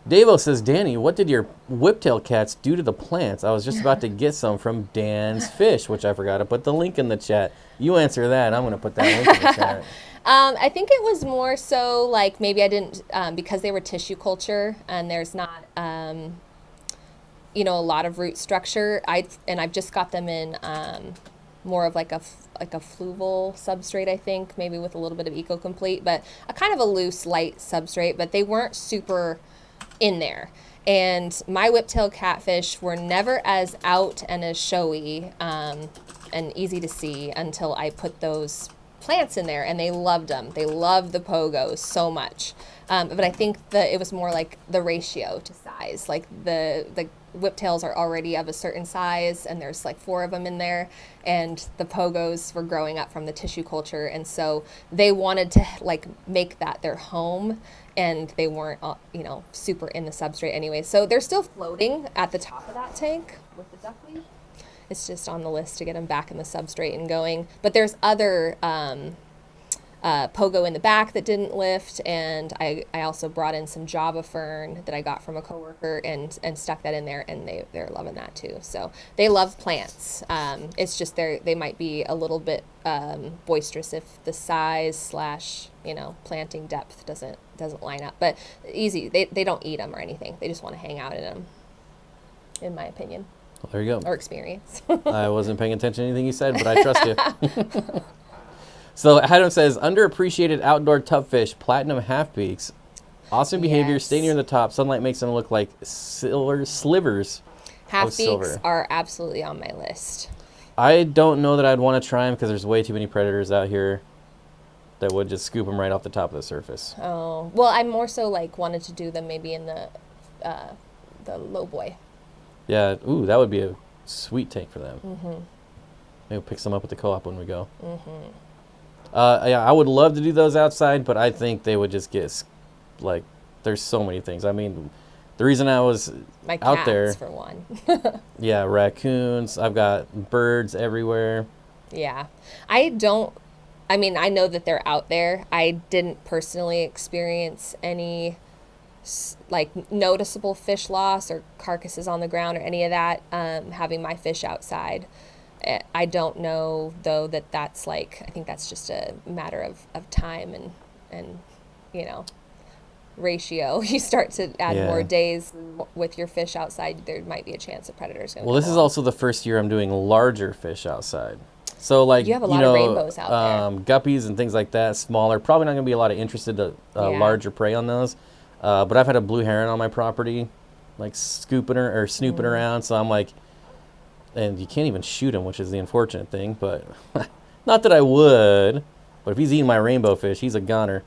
Davo says, Dani, what did your whiptail cats do to the plants? I was just about to get some from Dan's Fish, which I forgot to put the link in the chat. You answer that. I'm going to put that link in the chat. I think it was more so like maybe I didn't, because they were tissue culture and there's not, a lot of root structure. I've just got them in more of like a fluval substrate, I think, maybe with a little bit of Eco-Complete, but a kind of a loose, light substrate, but they weren't super in there. And my whiptail catfish were never as out and as showy and easy to see until I put those plants in there, and they loved them. They loved the pogos so much. But I think that it was more like the ratio to size. Like the whiptails are already of a certain size, and there's like 4 of them in there, and the pogos were growing up from the tissue culture, and so they wanted to like make that their home, and they weren't super in the substrate anyway. So they're still floating at the top of that tank with the duckweed. It's just on the list to get them back in the substrate and going. But there's other pogo in the back that didn't lift, and I also brought in some Java fern that I got from a coworker and stuck that in there, and they're loving that too. So they love plants. It's just they might be a little bit boisterous if the size / planting depth doesn't line up. But easy, they don't eat them or anything. They just want to hang out in them, in my opinion. Well, there you go. Or experience. I wasn't paying attention to anything you said, but I trust you. So Adam says, underappreciated outdoor tubfish, platinum half-beaks. Awesome behavior, stay near the top. Sunlight makes them look like slivers of silver. Half-beaks are absolutely on my list. I don't know that I'd want to try them because there's way too many predators out here that would just scoop them right off the top of the surface. Oh, well, I more so wanted to do them maybe in the low boy. Yeah, ooh, that would be a sweet tank for them. Mm-hmm. Maybe we'll pick some up at the co-op when we go. Mm-hmm. Yeah, I would love to do those outside, but I think they would just get, there's so many things. I mean, the reason I was out there. For one. Yeah, raccoons. I've got birds everywhere. Yeah. I know that they're out there. I didn't personally experience any, noticeable fish loss or carcasses on the ground or any of that, having my fish outside. I don't know, though, that's I think that's just a matter of time and ratio. You start to add more days with your fish outside, there might be a chance of predators. Well, this is also the first year I'm doing larger fish outside. So, you have a lot of rainbows out there. Guppies and things like that, smaller. Probably not going to be a lot of interested larger prey on those. But I've had a blue heron on my property, snooping around. So I'm like... And you can't even shoot him, which is the unfortunate thing. But not that I would. But if he's eating my rainbow fish, he's a goner.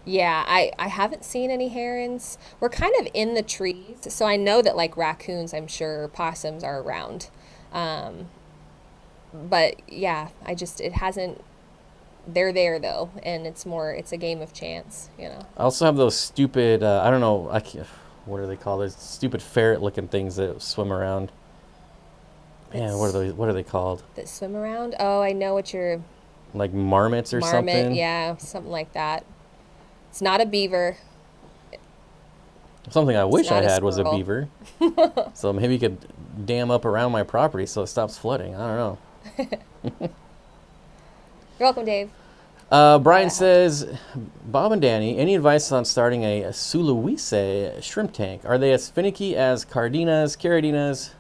Yeah, I haven't seen any herons. We're kind of in the trees. So I know that raccoons, I'm sure, possums are around. But yeah, it hasn't. They're there, though. And it's a game of chance, I also have those stupid, I don't know, what are they called? Those stupid ferret-looking things that swim around. Man, what are they called? That swim around? Oh, I know what you're... Like marmots or something? Marmot, yeah, something like that. It's not a beaver. Something I wish I had was a beaver. So maybe you could dam up around my property so it stops flooding. I don't know. You're welcome, Dave. Brian says, Bob and Dani, any advice on starting a Sulawesi shrimp tank? Are they as finicky as Cardinas, Caradinas?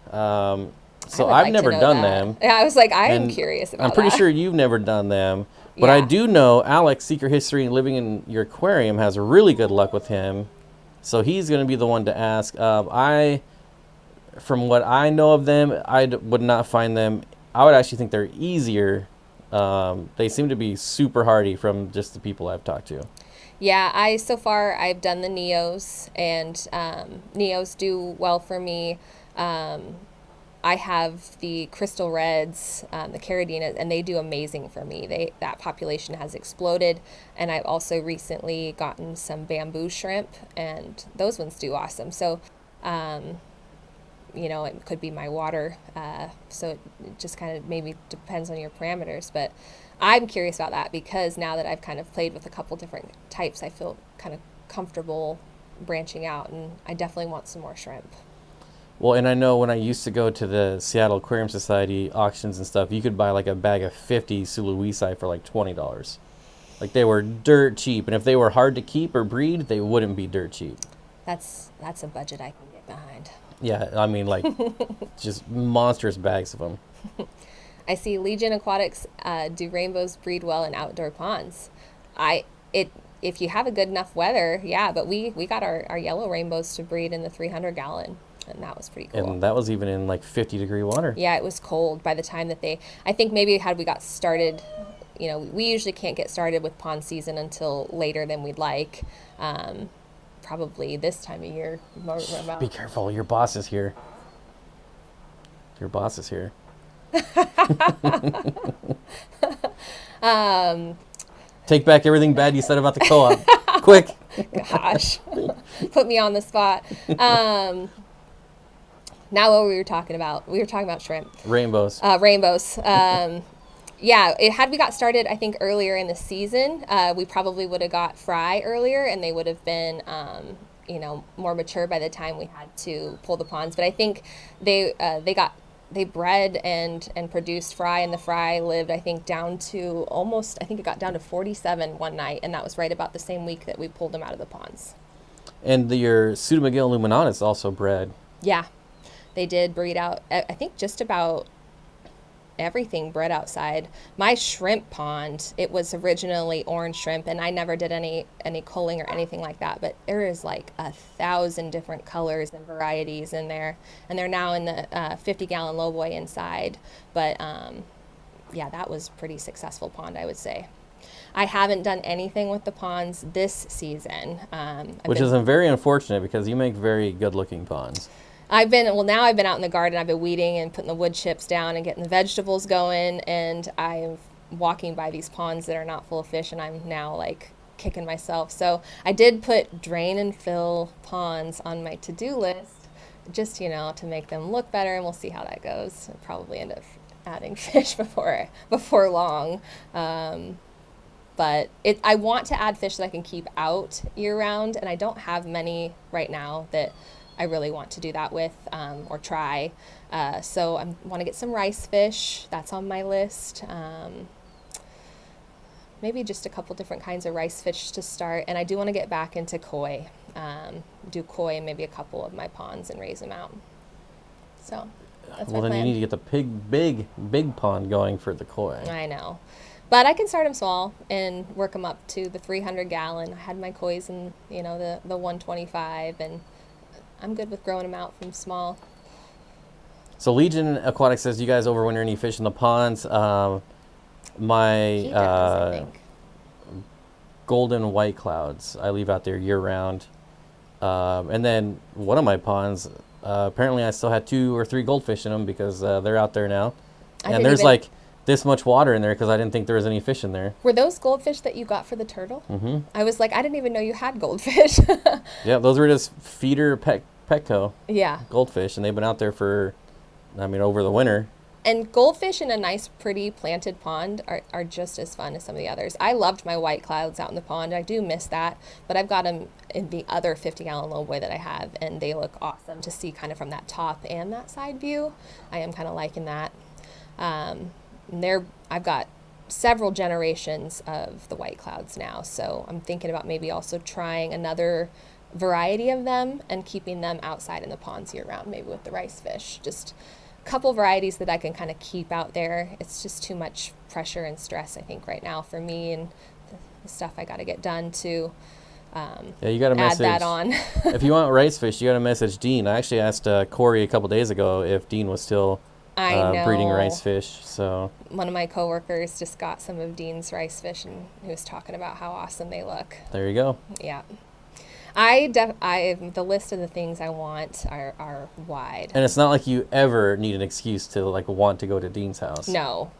So I've never done them. Yeah, I was I'm curious about that. I'm pretty sure you've never done them. But I do know Alex, Secret History and Living in Your Aquarium, has really good luck with him. So he's going to be the one to ask. From what I know of them, I would not find them. I would actually think they're easier. They seem to be super hardy from just the people I've talked to. Yeah, so far I've done the Neos, and Neos do well for me. I have the Crystal Reds, the Caradinas, and they do amazing for me. That population has exploded, and I've also recently gotten some bamboo shrimp, and those ones do awesome. So, it could be my water, so it just kind of maybe depends on your parameters. But I'm curious about that because now that I've kind of played with a couple different types, I feel kind of comfortable branching out, and I definitely want some more shrimp. Well, and I know when I used to go to the Seattle Aquarium Society auctions and stuff, you could buy a bag of 50 Sulawesi for $20. They were dirt cheap, and if they were hard to keep or breed, they wouldn't be dirt cheap. That's a budget I can get behind. Yeah, I mean, just monstrous bags of them. I see Legion Aquatics do rainbows breed well in outdoor ponds. If you have a good enough weather, yeah, but we got our yellow rainbows to breed in the 300-gallon. And that was pretty cool. And that was even in 50-degree water. Yeah, it was cold by the time that I think maybe had we got started, we usually can't get started with pond season until later than we'd like. Probably this time of year. Be careful, your boss is here. Your boss is here. Take back everything bad you said about the co-op. Quick. Gosh. Put me on the spot. Now what we were talking about? We were talking about shrimp. Rainbows. Rainbows. Yeah, had we got started, I think, earlier in the season, we probably would have got fry earlier, and they would have been, more mature by the time we had to pull the ponds. But I think they bred and produced fry, and the fry lived, I think, down to almost, I think it got down to 47 one night, and that was right about the same week that we pulled them out of the ponds. And your Pseudomygale luminatus also bred. Yeah, they did breed out. I think just about everything bred outside. My shrimp pond, it was originally orange shrimp, and I never did any culling or anything like that, but there is like 1,000 different colors and varieties in there, and they're now in the 50-gallon lowboy inside. But yeah, that was pretty successful pond, I would say. I haven't done anything with the ponds this season, which is very unfortunate because you make very good looking ponds. Now I've been out in the garden. I've been weeding and putting the wood chips down and getting the vegetables going, and I'm walking by these ponds that are not full of fish, and I'm now like kicking myself. So I did put drain and fill ponds on my to-do list, just, to make them look better, and we'll see how that goes. I'll probably end up adding fish before long. But I want to add fish that I can keep out year round, and I don't have many right now that I really want to do that with, or try. So I want to get some rice fish. That's on my list. Maybe just a couple different kinds of rice fish to start. And I do want to get back into koi. Do koi in maybe a couple of my ponds and raise them out. So that's my plan. You need to get the big pond going for the koi. I know. But I can start them small and work them up to the 300-gallon. I had my kois in, the 125, and I'm good with growing them out from small. So Legion Aquatics says, you guys overwinter any fish in the ponds? My golden white clouds, I leave out there year round. And then one of my ponds, apparently I still had 2 or 3 goldfish in them because they're out there now. And there's like this much water in there because I didn't think there was any fish in there. Were those goldfish that you got for the turtle? Mm-hmm. I was like, I didn't even know you had goldfish. Yeah, those were just feeder Petco goldfish, and they've been out there for, over the winter. And goldfish in a nice, pretty planted pond are just as fun as some of the others. I loved my white clouds out in the pond. I do miss that, but I've got them in the other 50-gallon lowboy that I have, and they look awesome to see kind of from that top and that side view. I am kind of liking that. I've got several generations of the white clouds now, so I'm thinking about maybe also trying another variety of them and keeping them outside in the ponds year round, maybe with the rice fish. Just a couple varieties that I can kind of keep out there. It's just too much pressure and stress, I think, right now for me, and the stuff I got to get done to you got to add that on. If you want rice fish, you got to message Dean. I actually asked Corey a couple days ago if Dean was still breeding rice fish. So one of my coworkers just got some of Dean's rice fish, and he was talking about how awesome they look. There you go. Yeah. The list of the things I want are wide. And it's not like you ever need an excuse to want to go to Dean's house. No.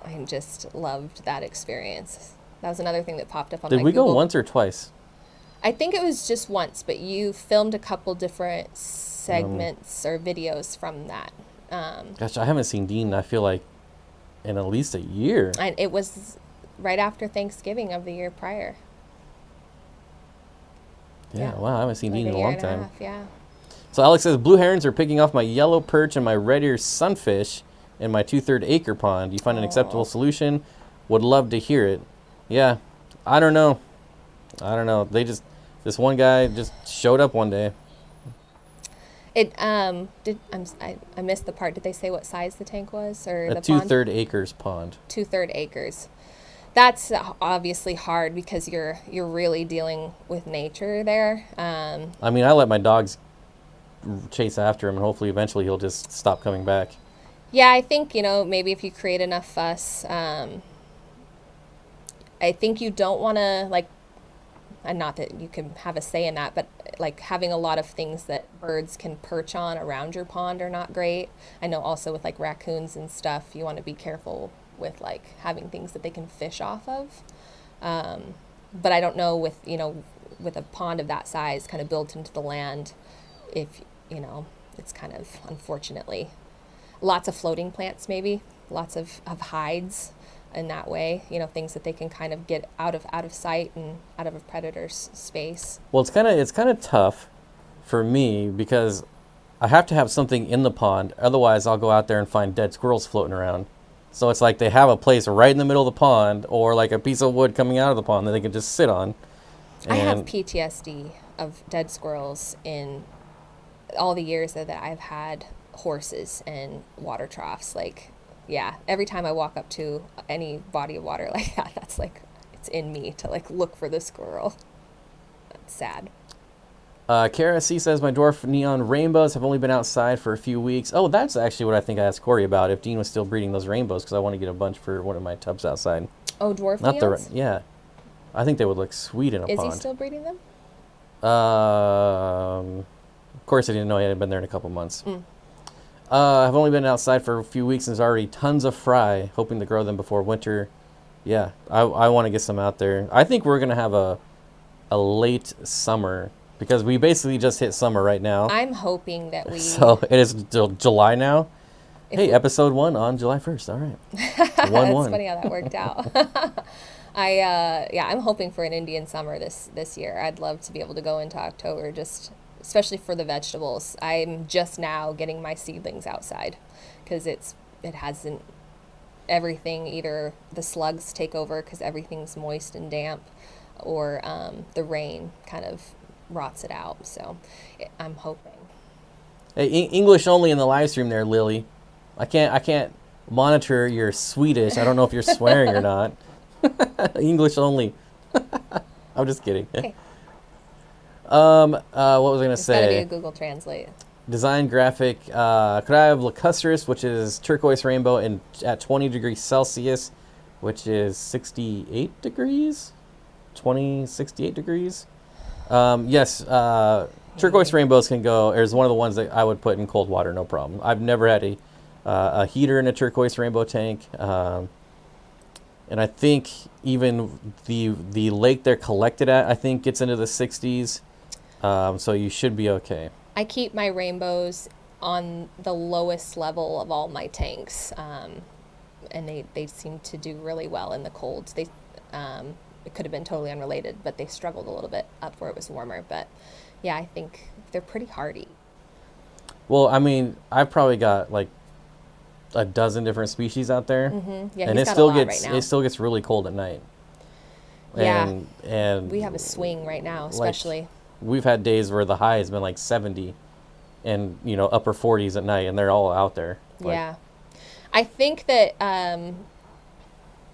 I just loved that experience. That was another thing that popped up on Did my we Google. go once or twice? I think it was just once, but you filmed a couple different segments or videos from that. Gosh, I haven't seen Dean, I feel like, in at least a year. And it was right after Thanksgiving of the year prior. Yeah, wow, I haven't seen Dean in a long time. Yeah. So Alex says, blue herons are picking off my yellow perch and my red ear sunfish in my 2/3 acre pond. Do you find an acceptable solution? Would love to hear it. Yeah, I don't know. This one guy just showed up one day. I missed the part. Did they say what size the tank was, or the pond? 2/3 acres pond. 2/3 acres. That's obviously hard because you're really dealing with nature there. I let my dogs chase after him, and hopefully eventually he'll just stop coming back. Yeah, I think, maybe if you create enough fuss, I think you don't want to, and not that you can have a say in that, but having a lot of things that birds can perch on around your pond are not great. I know also with raccoons and stuff, you want to be careful with having things that they can fish off of. But I don't know with a pond of that size kind of built into the land, if it's kind of, unfortunately, lots of floating plants maybe. lots of hides in that way, things that they can kind of get out of sight and out of a predator's space. Well, it's kind of tough for me because I have to have something in the pond. Otherwise, I'll go out there and find dead squirrels floating around. So it's like they have a place right in the middle of the pond or like a piece of wood coming out of the pond that they can just sit on. I have PTSD of dead squirrels in all the years that I've had horses and water troughs. Like, yeah, every time I walk up to any body of water like that, that's like, it's in me to like look for the squirrel. That's sad. Kara C says, my dwarf neon rainbows have only been outside for a few weeks. Oh, that's actually what I think I asked Corey about, if Dean was still breeding those rainbows, because I want to get a bunch for one of my tubs outside. Oh, dwarf neons? Yeah. I think they would look sweet in a pond. Is he still breeding them? Of course, I didn't know he hadn't been there in a couple months. I've only been outside for a few weeks, and there's already tons of fry, hoping to grow them before winter. Yeah, I want to get some out there. I think we're going to have a late summer, because we basically just hit summer right now. I'm hoping that we... So it is July now. Hey, episode 1 on July 1st. All right. That's funny how that worked out. I'm hoping for an Indian summer this year. I'd love to be able to go into October, especially for the vegetables. I'm just now getting my seedlings outside because it hasn't, everything, either the slugs take over because everything's moist and damp, or the rain kind of rots it out. So I'm hoping. Hey, English only in the live stream there, Lily. I can't monitor your Swedish. I don't know if you're swearing or not. English only. I'm just kidding. Okay. What was I gonna say? It's gotta be a Google Translate. Design graphic. Could I have lacustrous, which is turquoise rainbow, at 20 degrees Celsius, which is 68 degrees? 68 degrees? Yes. Turquoise rainbows can go. Is one of the ones that I would put in cold water, no problem. I've never had a heater in a turquoise rainbow tank. And I think even the lake they're collected at, I think, gets into the 60s. So you should be okay. I keep my rainbows on the lowest level of all my tanks, and they seem to do really well in the colds. It could have been totally unrelated, but they struggled a little bit up where it was warmer. But yeah, I think they're pretty hardy. Well, I mean, I've probably got like a dozen different species out there, Yeah, and it still gets really cold at night. Yeah, and we have a swing right now, especially. Like, we've had days where the high has been like 70, and upper 40s at night, and they're all out there. Yeah, I think that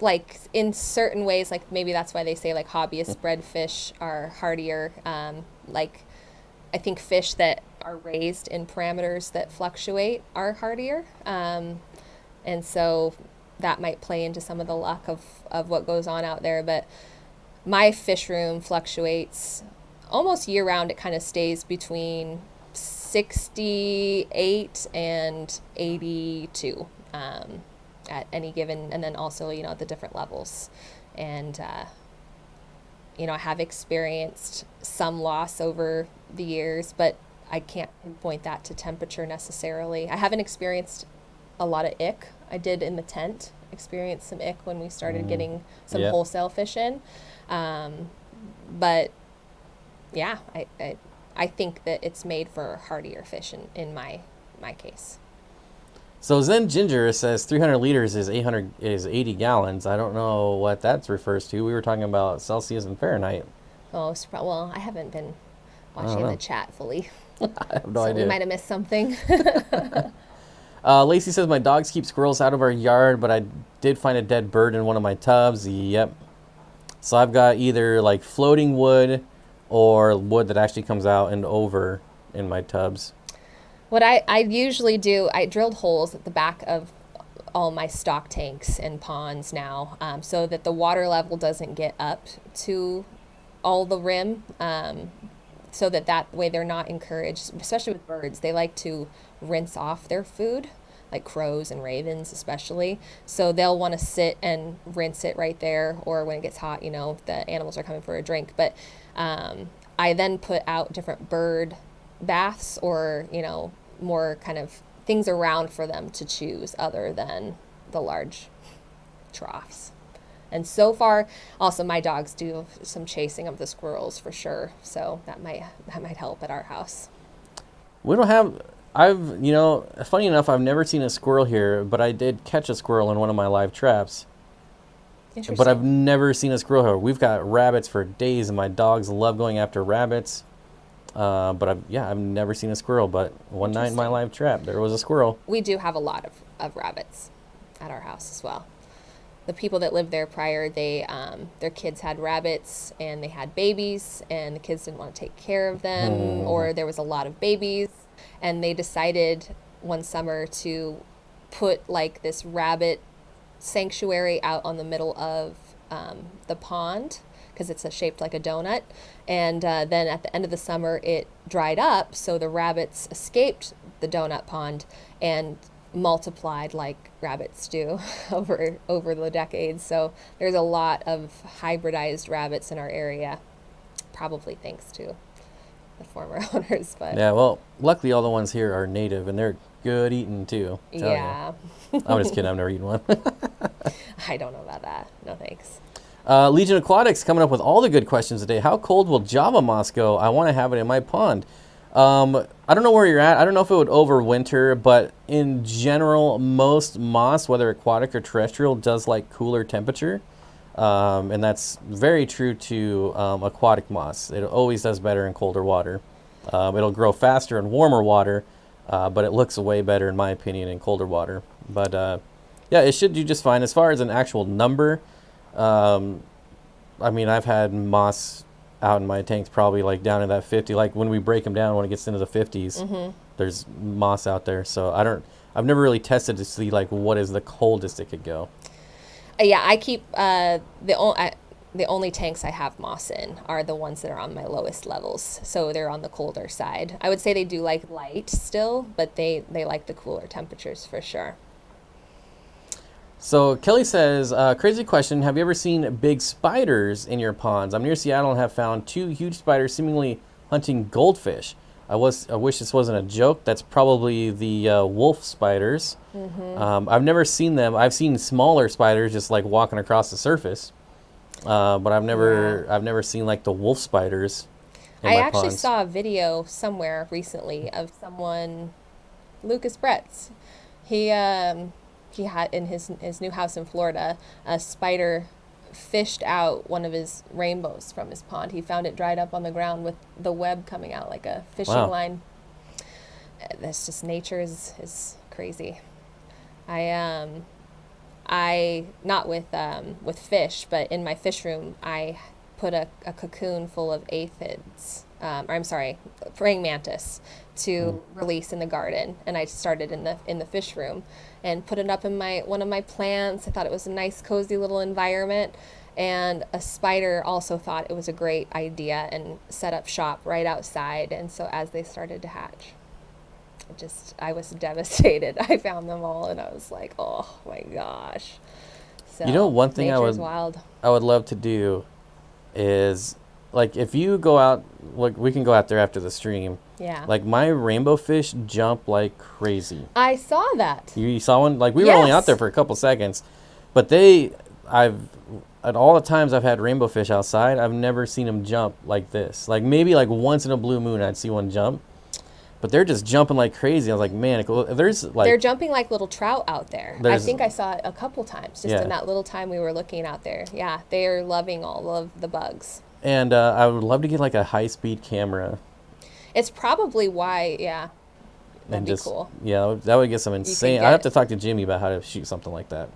like in certain ways, like maybe that's why they say like hobbyist bred fish are hardier. Like I think fish that are raised in parameters that fluctuate are hardier. And so that might play into some of the luck of what goes on out there. But my fish room fluctuates almost year round. It kind of stays between 68 and 82 at any given, and then also, at the different levels. And, I have experienced some loss over the years, but I can't pinpoint that to temperature necessarily. I haven't experienced a lot of ick. I did in the tent experience some ick when we started getting some wholesale fish in. But yeah, I think that it's made for hardier fish in my case. So Zen Ginger says 300 liters is 80 gallons. I don't know what that refers to. We were talking about Celsius and Fahrenheit. Oh, well, I haven't been watching the chat fully. I have no idea. We might have missed something. Lacey says, my dogs keep squirrels out of our yard, but I did find a dead bird in one of my tubs. Yep. So I've got either like floating wood or wood that actually comes out and over in my tubs. What I usually do, I drilled holes at the back of all my stock tanks and ponds now, so that the water level doesn't get up to all the rim, so that way they're not encouraged, especially with birds. They like to rinse off their food, like crows and ravens especially. So they'll want to sit and rinse it right there, or when it gets hot, the animals are coming for a drink. But I then put out different bird baths, or more kind of things around for them to choose other than the large troughs. And so far, also my dogs do some chasing of the squirrels for sure. So that might help at our house. We don't have. Funny enough, I've never seen a squirrel here, but I did catch a squirrel in one of my live traps. Interesting. But I've never seen a squirrel here. We've got rabbits for days, and my dogs love going after rabbits. But I've never seen a squirrel. But one night in my live trap, there was a squirrel. We do have a lot of rabbits at our house as well. The people that lived there prior, their kids had rabbits and they had babies, and the kids didn't want to take care of them, or there was a lot of babies, and they decided one summer to put like this rabbit sanctuary out on the middle of the pond, because it's shaped like a donut. And then at the end of the summer, it dried up, so the rabbits escaped the donut pond and multiplied like rabbits do over the decades. So there's a lot of hybridized rabbits in our area, probably thanks to the former owners. But yeah, well, luckily all the ones here are native, and they're good eating too. Yeah. I'm just kidding. I've never eaten one. I don't know about that. No thanks. Legion Aquatics coming up with all the good questions today. How cold will Java moss go? I want to have it in my pond. I don't know where you're at. I don't know if it would overwinter, but in general, most moss, whether aquatic or terrestrial, does like cooler temperature. And that's very true to aquatic moss. It always does better in colder water. It'll grow faster in warmer water, but it looks way better, in my opinion, in colder water. But yeah, it should do just fine. As far as an actual number, I mean, I've had moss out in my tanks probably like down in that 50. Like when we break them down, when it gets into the 50s, there's moss out there. So I've never really tested to see like what is the coldest it could go. Yeah, I keep the only tanks I have moss in are the ones that are on my lowest levels, so they're on the colder side. I would say they do like light still, but they like the cooler temperatures for sure. So Kelly says, crazy question, have you ever seen big spiders in your ponds? I'm near Seattle and have found 2 huge spiders seemingly hunting goldfish. I wish this wasn't a joke. That's probably the wolf spiders. I've never seen them. I've seen smaller spiders just like walking across the surface, but I've never seen like the wolf spiders in I my actually ponds. saw a video somewhere recently of someone, Lucas Bretz. He had in his new house in Florida, a spider fished out one of his rainbows from his pond. He found it dried up on the ground with the web coming out like a fishing line. That's just, nature is crazy. I not with fish, but in my fish room I put a cocoon full of aphids, praying mantis, to release in the garden, and I started in the fish room and put it up in one of my plants. I thought it was a nice cozy little environment, and a spider also thought it was a great idea and set up shop right outside. And so as they started to hatch, I was devastated. I found them all and I was like, oh my gosh. So You know, one thing I would love to do is, like, if you go out, like, we can go out there after the stream. Yeah. Like, my rainbow fish jump like crazy. I saw that. You saw one? Like, we were only out there for a couple seconds, but at all the times I've had rainbow fish outside, I've never seen them jump like this. Like, maybe like once in a blue moon I'd see one jump, but they're just jumping like crazy. I was like, man, they're jumping like little trout out there. I think I saw it a couple times just in that little time we were looking out there. Yeah, they are loving all of the bugs. And I would love to get like a high-speed camera. It's probably why, that'd be cool. Yeah, that would get some insane. I'd have to talk to Jimmy about how to shoot something like that.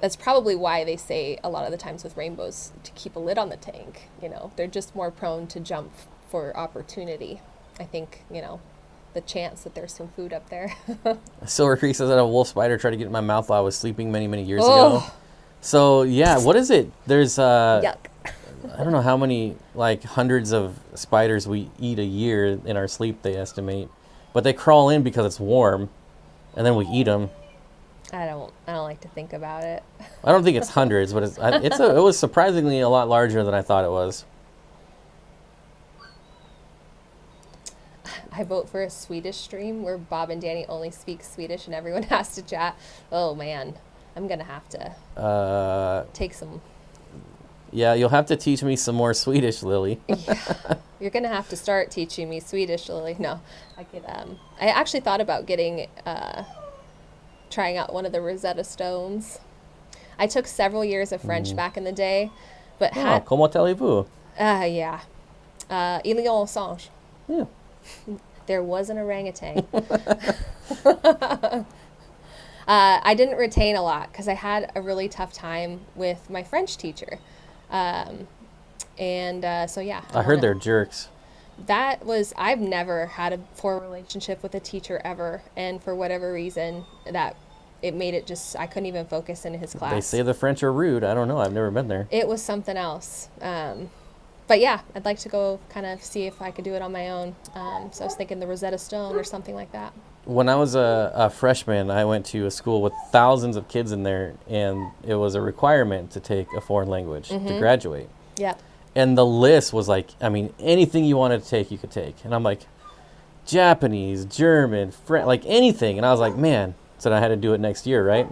That's probably why they say a lot of the times with rainbows to keep a lid on the tank. They're just more prone to jump for opportunity. I think, the chance that there's some food up there. Silver Creek says that a wolf spider tried to get in my mouth while I was sleeping many, many years ago. So, yeah, what is it? There's, yuck. I don't know how many, like, hundreds of spiders we eat a year in our sleep, they estimate. But they crawl in because it's warm, and then we eat them. I don't like to think about it. I don't think it's hundreds, but it was surprisingly a lot larger than I thought it was. I vote for a Swedish stream where Bob and Dani only speak Swedish and everyone has to chat. Oh man, I'm gonna have to take some. Yeah, you'll have to teach me some more Swedish, Lily. Yeah, you're gonna have to start teaching me Swedish, Lily. No, I could. I actually thought about getting trying out one of the Rosetta Stones. I took several years of French back in the day, but comment allez-vous? Yeah. Il y a un singe. Yeah. There was an orangutan. I didn't retain a lot because I had a really tough time with my French teacher. So yeah. I heard they're jerks. I've never had a poor relationship with a teacher ever. And for whatever reason, that it made it just, I couldn't even focus in his class. They say the French are rude. I don't know. I've never been there. It was something else. But yeah, I'd like to go kind of see if I could do it on my own. So I was thinking the Rosetta Stone or something like that. When I was a freshman, I went to a school with thousands of kids in there, and it was a requirement to take a foreign language to graduate. Yeah. And the list was like, I mean, anything you wanted to take, you could take. And I'm like, Japanese, German, French, like anything. And I was like, man, so I had to do it next year, right?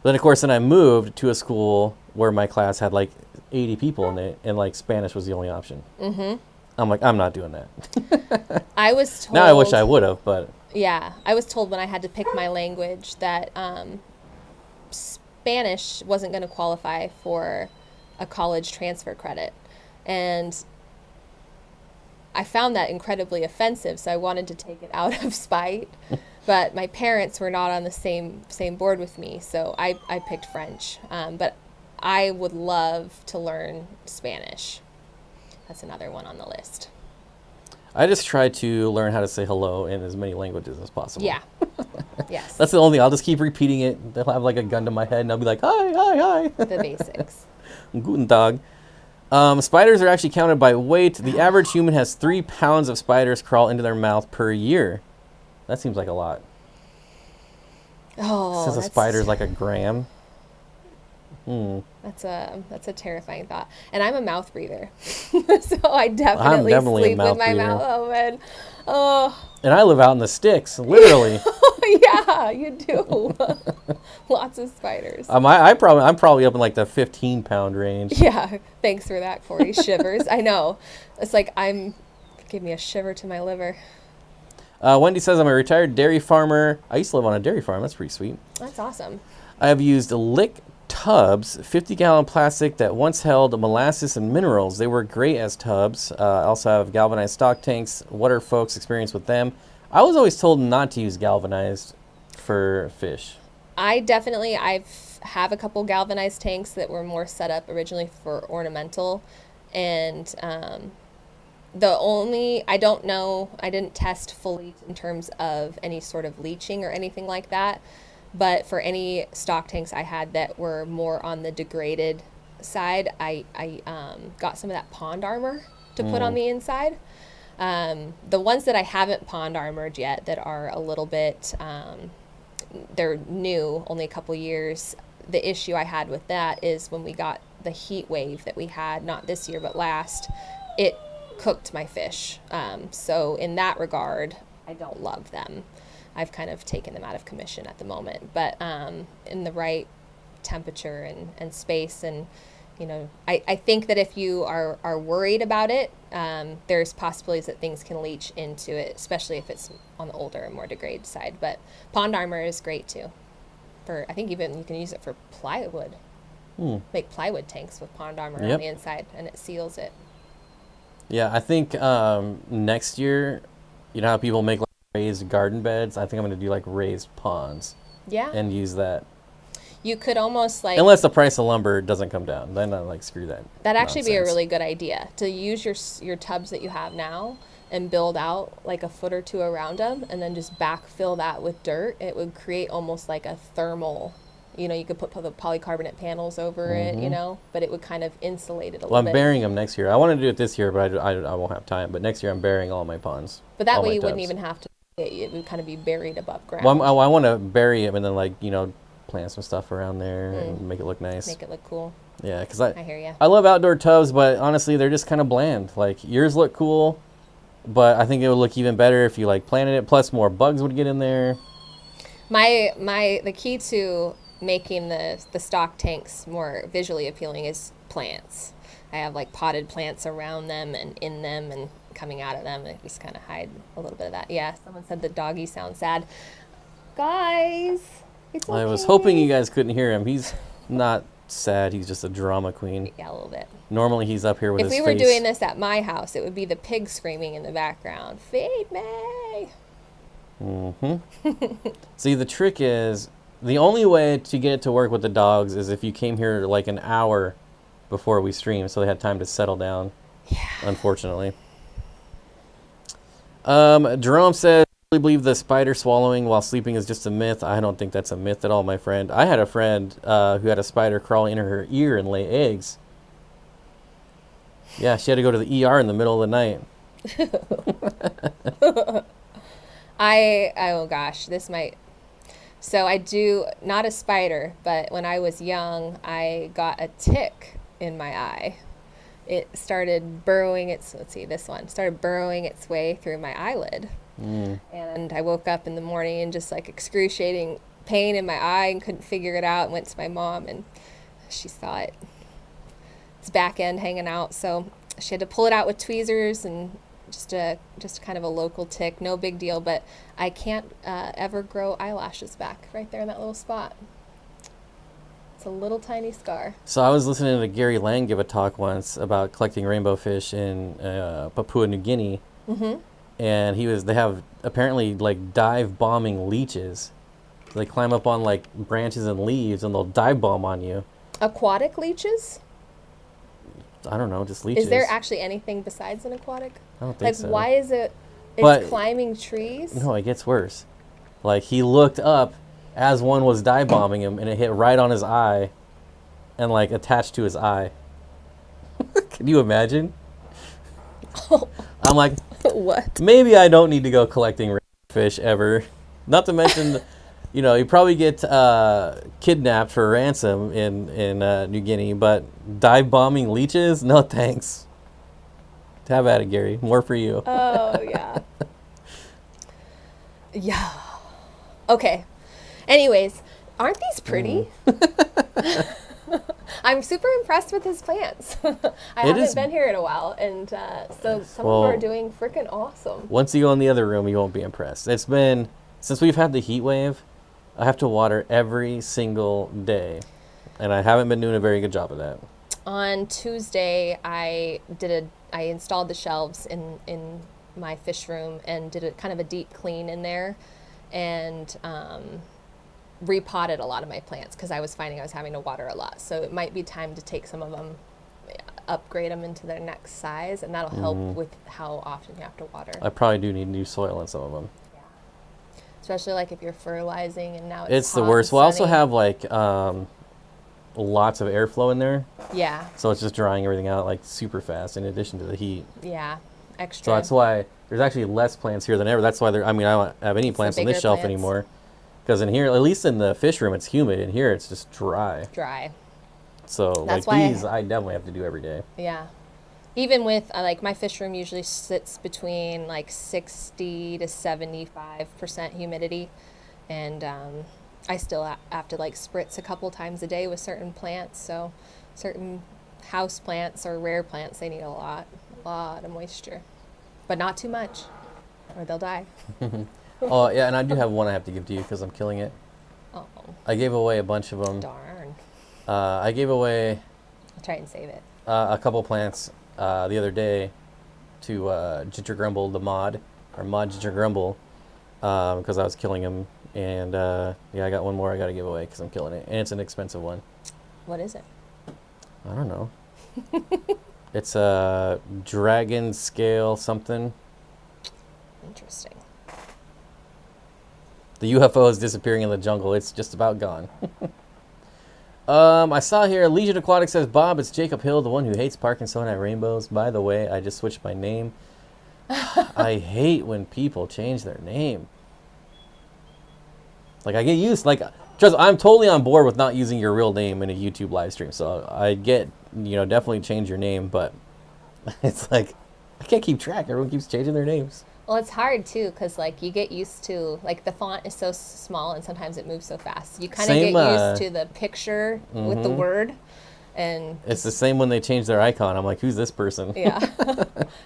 But then, of course, I moved to a school where my class had like 80 people in it, and like Spanish was the only option. Mm-hmm. I'm like, I'm not doing that. I was told. Now I wish I would have, but. Yeah, I was told when I had to pick my language that Spanish wasn't going to qualify for a college transfer credit. And I found that incredibly offensive, so I wanted to take it out of spite. But my parents were not on the same board with me, so I picked French. But I would love to learn Spanish. That's another one on the list. I just try to learn how to say hello in as many languages as possible. Yeah. Yes. That's the only thing. I'll just keep repeating it. They'll have like a gun to my head, and I'll be like, hi, hi, hi. The basics. Guten Tag. Spiders are actually counted by weight. The average human has 3 pounds of spiders crawl into their mouth per year. That seems like a lot. Oh, since a spider's like a gram. That's a terrifying thought. And I'm a mouth breather, so I definitely sleep with my mouth open. Oh. And I live out in the sticks, literally. Yeah, you do. Lots of spiders. I'm probably up in like the 15-pound range. Yeah, thanks for that, Corey. Shivers. I know. It's like give me a shiver to my liver. Wendy says, I'm a retired dairy farmer. I used to live on a dairy farm. That's pretty sweet. That's awesome. I have used lick tubs, 50-gallon plastic that once held molasses and minerals. They were great as tubs. I also have galvanized stock tanks. What are folks' experience with them? I was always told not to use galvanized for fish. I have a couple galvanized tanks that were more set up originally for ornamental, and I don't know, I didn't test fully in terms of any sort of leaching or anything like that. But for any stock tanks I had that were more on the degraded side, I got some of that pond armor to put on the inside. The ones that I haven't pond armored yet that are a little bit, they're new, only a couple years. The issue I had with that is when we got the heat wave that we had, not this year, but last, it cooked my fish. So in that regard, I don't love them. I've kind of taken them out of commission at the moment, but in the right temperature and space, and I think that if you are worried about it, there's possibilities that things can leach into it, especially if it's on the older and more degraded side. But pond armor is great too. I think even you can use it for plywood. Make plywood tanks with pond armor on the inside, and it seals it. Yeah, I think next year, how people make raised garden beds, I think I'm going to do like raised ponds. Yeah. And use that. You could almost unless the price of lumber doesn't come down, then I'm like, screw that. That'd actually be a really good idea to use your tubs that you have now and build out like a foot or two around them, and then just backfill that with dirt. It would create almost like a thermal. You could put the polycarbonate panels over it, but it would kind of insulate it a little bit. Well, I'm burying them next year. I want to do it this year, but I won't have time. But next year I'm burying all my ponds. But that way you wouldn't even have to. It would kind of be buried above ground. Well, I want to bury them and then plant some stuff around there and make it look nice. Make it look cool. Yeah, because I hear you. I love outdoor tubs, but honestly, they're just kind of bland. Like yours look cool, But I think it would look even better if you like planted it. Plus, more bugs would get in there. The key to making the stock tanks more visually appealing is plants. I have like potted plants around them and in them and coming out of them. And just kind of hide a little bit of that. Yeah, someone said the doggy sounds sad. Guys, it's okay. I was hoping you guys couldn't hear him. He's not sad. He's just a drama queen. Yeah, a little bit. Normally he's up here with his face. If we were doing this at my house, it would be the pig screaming in the background. Feed me! Mm-hmm. See, the trick is, the only way to get it to work with the dogs is if you came here like an hour before we stream, so they had time to settle down. Yeah. Unfortunately. Jerome says, I really believe the spider swallowing while sleeping is just a myth. I don't think that's a myth at all, my friend. I had a friend who had a spider crawl in her ear and lay eggs. Yeah, she had to go to the ER in the middle of the night. Oh gosh, this might. So I do, not a spider, but when I was young, I got a tick in my eye. It started burrowing started burrowing its way through my eyelid. And I woke up in the morning and just like excruciating pain in my eye and couldn't figure it out, and went to my mom and she saw it. It's back end hanging out, so she had to pull it out with tweezers, and just kind of a local tick, no big deal, but I can't ever grow eyelashes back right there in that little spot. It's a little tiny scar. So I was listening to Gary Lang give a talk once about collecting rainbow fish in Papua New Guinea, and they have apparently like dive bombing leeches. They climb up on like branches and leaves, and they'll dive bomb on you. Aquatic leeches? I don't know, just leeches. Is there actually anything besides an aquatic? I don't think so. Like, why is it? It's climbing trees? No, it gets worse. Like, he looked up as one was dive bombing him, and it hit right on his eye and, like, attached to his eye. Can you imagine? I'm like, what? Maybe I don't need to go collecting fish ever. Not to mention, you probably get kidnapped for ransom in New Guinea, but dive bombing leeches? No thanks. Have at it, Gary. More for you. Oh, yeah. Yeah. Okay. Anyways, aren't these pretty? I'm super impressed with his plants. I haven't been here in a while, and so some of them are doing freaking awesome. Once you go in the other room, you won't be impressed. It's been, since we've had the heat wave, I have to water every single day, and I haven't been doing a very good job of that. On Tuesday, I installed the shelves in my fish room and did a kind of a deep clean in there, and repotted a lot of my plants because I was finding I was having to water a lot. So it might be time to take some of them, upgrade them into their next size, and that'll help with how often you have to water. I probably do need new soil in some of them. Yeah. Especially like if you're fertilizing and now it's the worst. We'll also have like lots of airflow in there. Yeah. So it's just drying everything out like super fast in addition to the heat. Yeah. Extra. So that's why there's actually less plants here than ever. That's why I don't have any plants on this shelf anymore. Because in here, at least in the fish room, it's humid. In here, it's just dry. Dry. So that's like these, I definitely have to do every day. Yeah. Even with, like, my fish room usually sits between, like, 60 to 75% humidity. And I still have to, like, spritz a couple times a day with certain plants. So certain house plants or rare plants, they need a lot of moisture. But not too much, or they'll die. Oh, yeah, and I do have one I have to give to you because I'm killing it. Oh. I gave away a bunch of them. Darn. I gave away... I'll try and save it. A couple plants the other day to Ginger Grumble, the mod Ginger Grumble, because I was killing him. And, yeah, I got one more I got to give away because I'm killing it. And it's an expensive one. What is it? I don't know. It's a dragon scale something. Interesting. The UFO is disappearing in the jungle. It's just about gone. I saw here, Legion Aquatics says, Bob, it's Jacob Hill, the one who hates parking sonite rainbows. By the way, I just switched my name. I hate when people change their name. Like, I get used, like, trust, I'm totally on board with not using your real name in a YouTube live stream. So I get, definitely change your name, but it's like, I can't keep track. Everyone keeps changing their names. Well, it's hard too because like you get used to like the font is so small and sometimes it moves so fast. You kind of get used to the picture with the word, and it's the same when they change their icon. I'm like, who's this person? Yeah.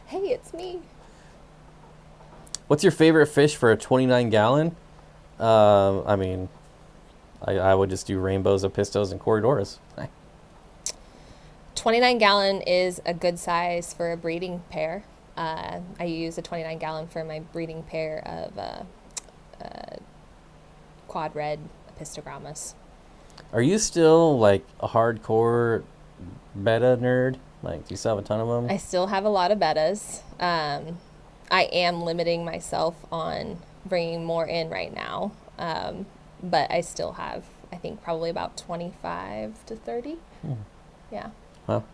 Hey, it's me. What's your favorite fish for a 29-gallon? I mean, I would just do rainbows, apistos, and corridoras. 29-gallon is a good size for a breeding pair. I use a 29-gallon for my breeding pair of quad red apistogrammas. Are you still like a hardcore betta nerd? Like, do you still have a ton of them? I still have a lot of bettas. I am limiting myself on bringing more in right now, but I still have, I think, probably about 25 to 30. Yeah. Well,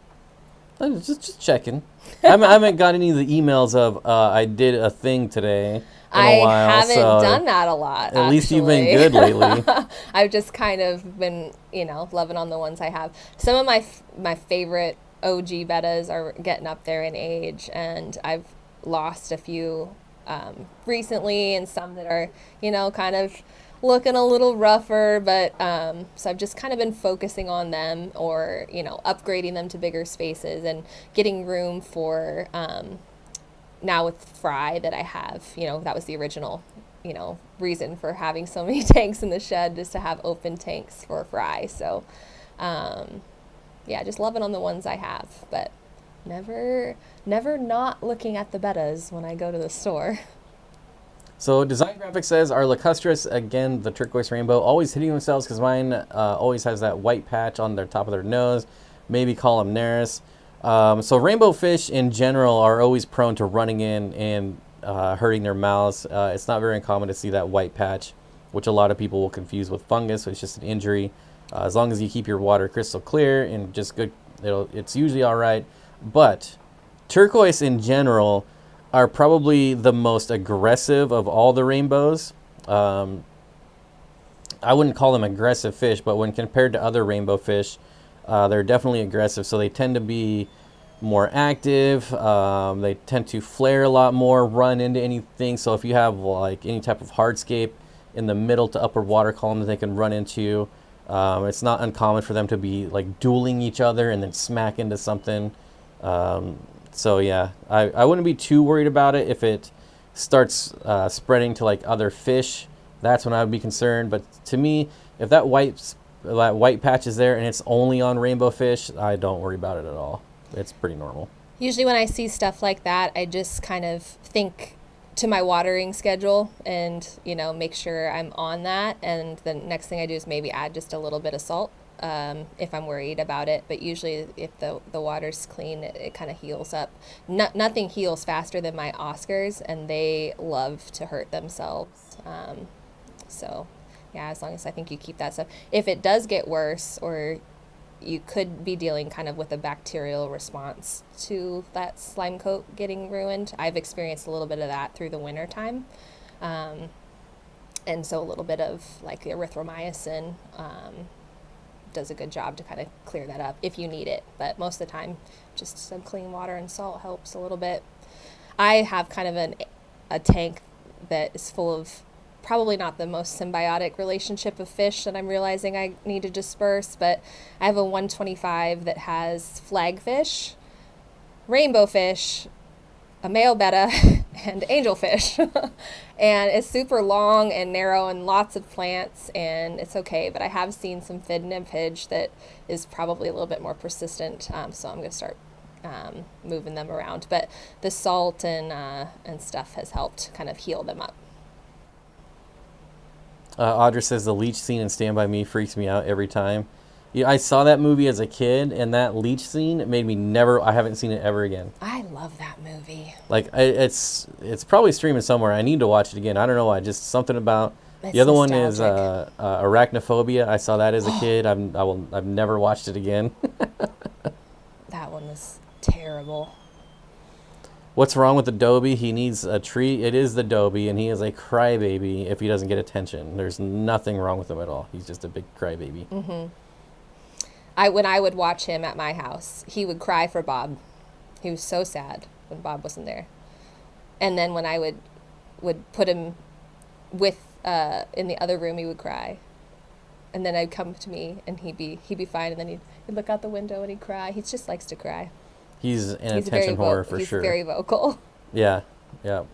just checking. I haven't got any of the emails of I did a thing today. I haven't done that a lot. At least you've been good lately. I've just kind of been, loving on the ones I have. Some of my favorite OG bettas are getting up there in age, and I've lost a few recently, and some that are, kind of looking a little rougher, but so I've just kind of been focusing on them, or upgrading them to bigger spaces and getting room for now with fry that I have. That was the original reason for having so many tanks in the shed, just to have open tanks for fry. So yeah, just loving on the ones I have, but never not looking at the bettas when I go to the store. So Design Graphics says, are lacustris, again, the turquoise rainbow, always hitting themselves? Because mine always has that white patch on their top of their nose. Maybe columnaris. So rainbow fish in general are always prone to running in and hurting their mouths. It's not very uncommon to see that white patch, which a lot of people will confuse with fungus. So it's just an injury. As long as you keep your water crystal clear and just good, it's usually all right. But turquoise in general are probably the most aggressive of all the rainbows. I wouldn't call them aggressive fish, but when compared to other rainbow fish, they're definitely aggressive. So they tend to be more active. They tend to flare a lot more, run into anything. So if you have like any type of hardscape in the middle to upper water column that they can run into, it's not uncommon for them to be like dueling each other and then smack into something. So yeah, I wouldn't be too worried about it. If it starts spreading to like other fish, that's when I would be concerned. But to me, if that white patch is there and it's only on rainbow fish, I don't worry about it at all. It's pretty normal. Usually when I see stuff like that, I just kind of think to my watering schedule and, make sure I'm on that. And the next thing I do is maybe add just a little bit of salt. If I'm worried about it, but usually if the water's clean, it kind of heals up. Nothing heals faster than my Oscars, and they love to hurt themselves. So yeah, as long as I think you keep that stuff. If it does get worse, or you could be dealing kind of with a bacterial response to that slime coat getting ruined. I've experienced a little bit of that through the winter time. And so a little bit of like erythromycin, does a good job to kind of clear that up if you need it, but most of the time just some clean water and salt helps a little bit. I have kind of a tank that is full of probably not the most symbiotic relationship of fish that I'm realizing I need to disperse, but I have a 125 that has flagfish, rainbow fish, a male betta, and angelfish. And it's super long and narrow and lots of plants, and it's okay. But I have seen some fid nymphage that is probably a little bit more persistent, so I'm going to start moving them around. But the salt and stuff has helped kind of heal them up. Audra says the leech scene in Stand By Me freaks me out every time. Yeah, I saw that movie as a kid, and that leech scene made me I haven't seen it ever again. I love that movie. Like, it's probably streaming somewhere. I need to watch it again. I don't know why, just something about... It's the other nostalgic. One is Arachnophobia. I saw that as a kid. I've never watched it again. That one was terrible. What's wrong with the Dobie? He needs a treat. It is the Dobie, and he is a crybaby if he doesn't get attention. There's nothing wrong with him at all. He's just a big crybaby. Mm-hmm. When I would watch him at my house, he would cry for Bob. He was so sad when Bob wasn't there. And then when I would put him with in the other room, he would cry. And then I'd come to me, and he'd be fine. And then he'd look out the window and he'd cry. He just likes to cry. He's an attention whore for sure. He's very vocal. Yeah, yeah.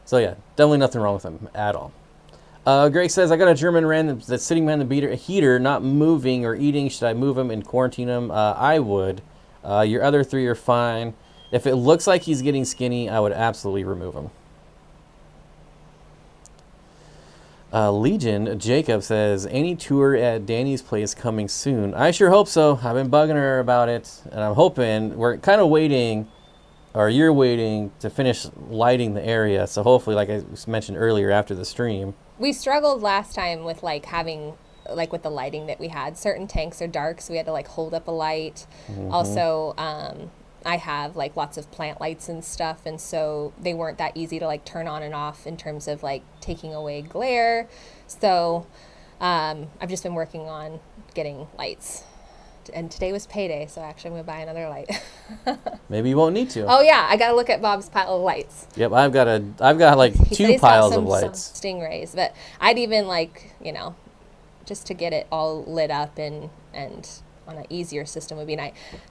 So yeah, definitely nothing wrong with him at all. Greg says, I got a German Ram that's sitting behind the heater, not moving or eating. Should I move him and quarantine him? I would. Your other 3 are fine. If it looks like he's getting skinny, I would absolutely remove him. Legion Jacob says, any tour at Dani's place coming soon? I sure hope so. I've been bugging her about it, and I'm hoping. We're kind of waiting, or you're waiting to finish lighting the area. So hopefully, like I mentioned earlier after the stream. We struggled last time with like having, like with the lighting that we had. Certain tanks are dark, so we had to like hold up a light. Mm-hmm. Also, I have like lots of plant lights and stuff, and so they weren't that easy to like turn on and off in terms of like taking away glare. So I've just been working on getting lights. And today was payday, so actually I'm going to buy another light. Maybe you won't need to. Oh yeah, I got to look at Bob's pile of lights. Yep, I've got like 2 piles of lights. Some stingrays, but I'd even like, just to get it all lit up and on an easier system would be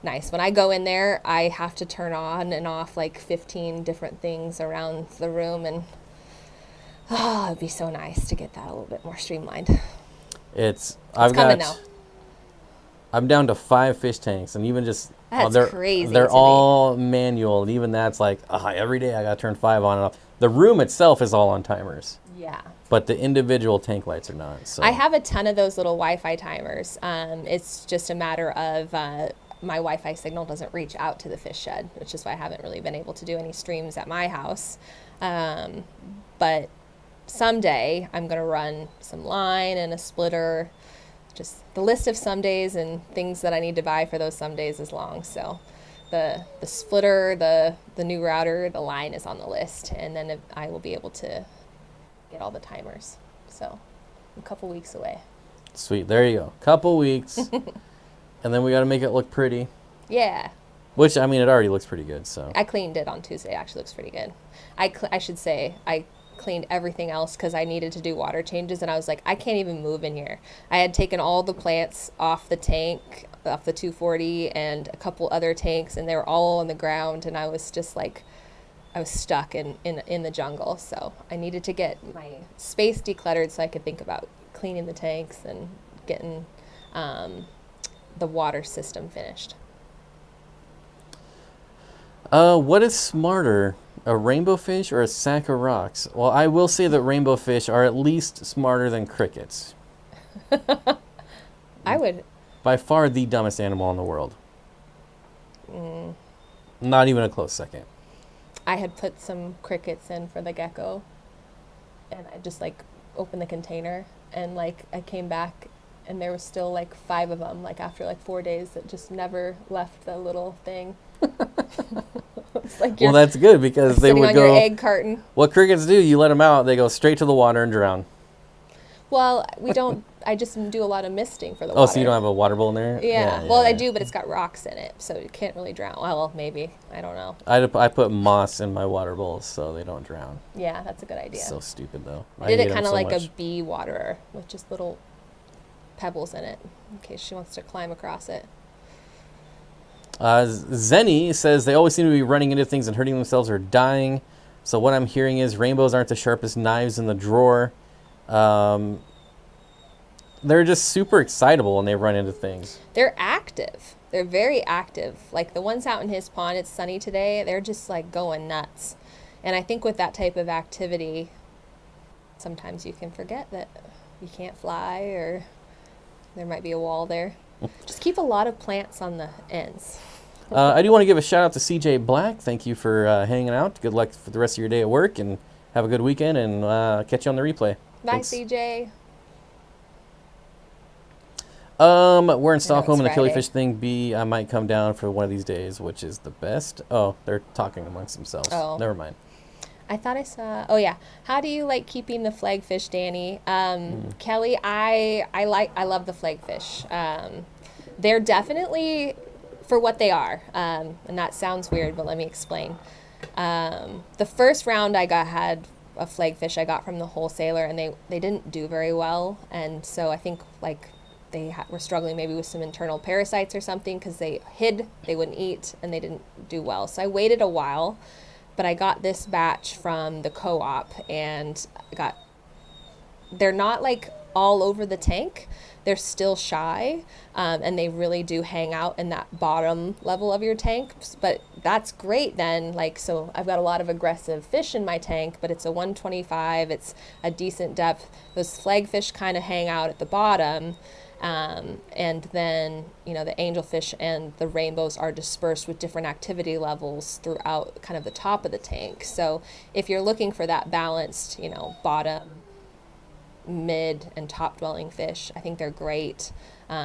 nice. When I go in there, I have to turn on and off like 15 different things around the room, and it'd be so nice to get that a little bit more streamlined. I'm down to 5 fish tanks, and even just that's crazy. They're all manual, and even that's like every day I gotta turn 5 on and off. The room itself is all on timers. Yeah. But the individual tank lights are not. So I have a ton of those little Wi-Fi timers. It's just a matter of my Wi-Fi signal doesn't reach out to the fish shed, which is why I haven't really been able to do any streams at my house. But someday I'm going to run some line and a splitter. Just the list of some days and things that I need to buy for those some days is long. So the splitter, the new router, the line is on the list, and then I will be able to get all the timers. So a couple weeks away. Sweet. There you go. Couple weeks. And then we got to make it look pretty. Yeah. Which, I mean, it already looks pretty good. So I cleaned it on Tuesday. It actually looks pretty good. I should say I cleaned everything else because I needed to do water changes, and I was like, I can't even move in here. I had taken all the plants off the tank, off the 240, and a couple other tanks, and they were all on the ground, and I was just like, I was stuck in the jungle. So I needed to get my space decluttered so I could think about cleaning the tanks and getting the water system finished. What is smarter, a rainbow fish or a sack of rocks? Well, I will say that rainbow fish are at least smarter than crickets. I would. By far the dumbest animal in the world. Not even a close second. I had put some crickets in for the gecko, and I just like opened the container, and like I came back and there was still like 5 of them, like after like 4 days, that just never left the little thing. It's like well, that's good because they would go. Your egg carton. What crickets do, you let them out, they go straight to the water and drown. Well, we don't. I just do a lot of misting for the water. Oh, so you don't have a water bowl in there? Yeah. Well, I do, but it's got rocks in it, so it can't really drown. Well, maybe. I don't know. I put moss in my water bowls so they don't drown. Yeah, that's a good idea. So stupid, though. I did it kind of like a bee waterer with just little pebbles in it in case she wants to climb across it. Zenny says they always seem to be running into things and hurting themselves or dying. So what I'm hearing is rainbows aren't the sharpest knives in the drawer. They're just super excitable when they run into things. They're active. They're very active. Like the ones out in his pond, it's sunny today, they're just like going nuts. And I think with that type of activity, sometimes you can forget that you can't fly or there might be a wall there. Just keep a lot of plants on the ends. I do want to give a shout out to CJ Black. Thank you for hanging out. Good luck for the rest of your day at work, and have a good weekend, and catch you on the replay. Bye, Thanks. CJ. We're in Stockholm, and the killifish thing. I might come down for one of these days, which is the best. Oh, they're talking amongst themselves. Oh. Never mind. I thought I saw. Oh yeah. How do you like keeping the flagfish, Dani? Kelly, I love the flagfish. They're definitely for what they are. And that sounds weird, but let me explain. The first round had a flagfish I got from the wholesaler, and they didn't do very well. And so I think like they were struggling maybe with some internal parasites or something, because they wouldn't eat, and they didn't do well. So I waited a while, but I got this batch from the co-op, and they're not like all over the tank. They're still shy, and they really do hang out in that bottom level of your tank. But that's great then. Like, so I've got a lot of aggressive fish in my tank, but it's a 125. It's a decent depth. Those flagfish kind of hang out at the bottom. And then, the angelfish and the rainbows are dispersed with different activity levels throughout kind of the top of the tank. So if you're looking for that balanced, bottom, mid, and top dwelling fish, I think they're great.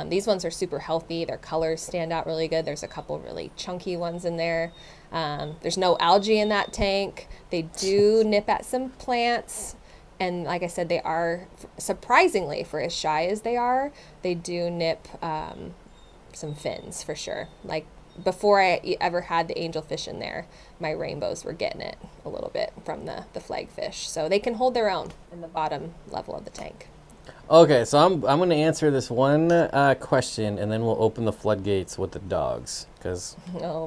These ones are super healthy. Their colors stand out really good. There's a couple really chunky ones in there. There's no algae in that tank. They do nip at some plants. And like I said, they are, surprisingly, for as shy as they are, they do nip some fins for sure. Like, before I ever had the angelfish in there, my rainbows were getting it a little bit from the flagfish. So they can hold their own in the bottom level of the tank. Okay, so I'm going to answer this one question, and then we'll open the floodgates with the dogs, because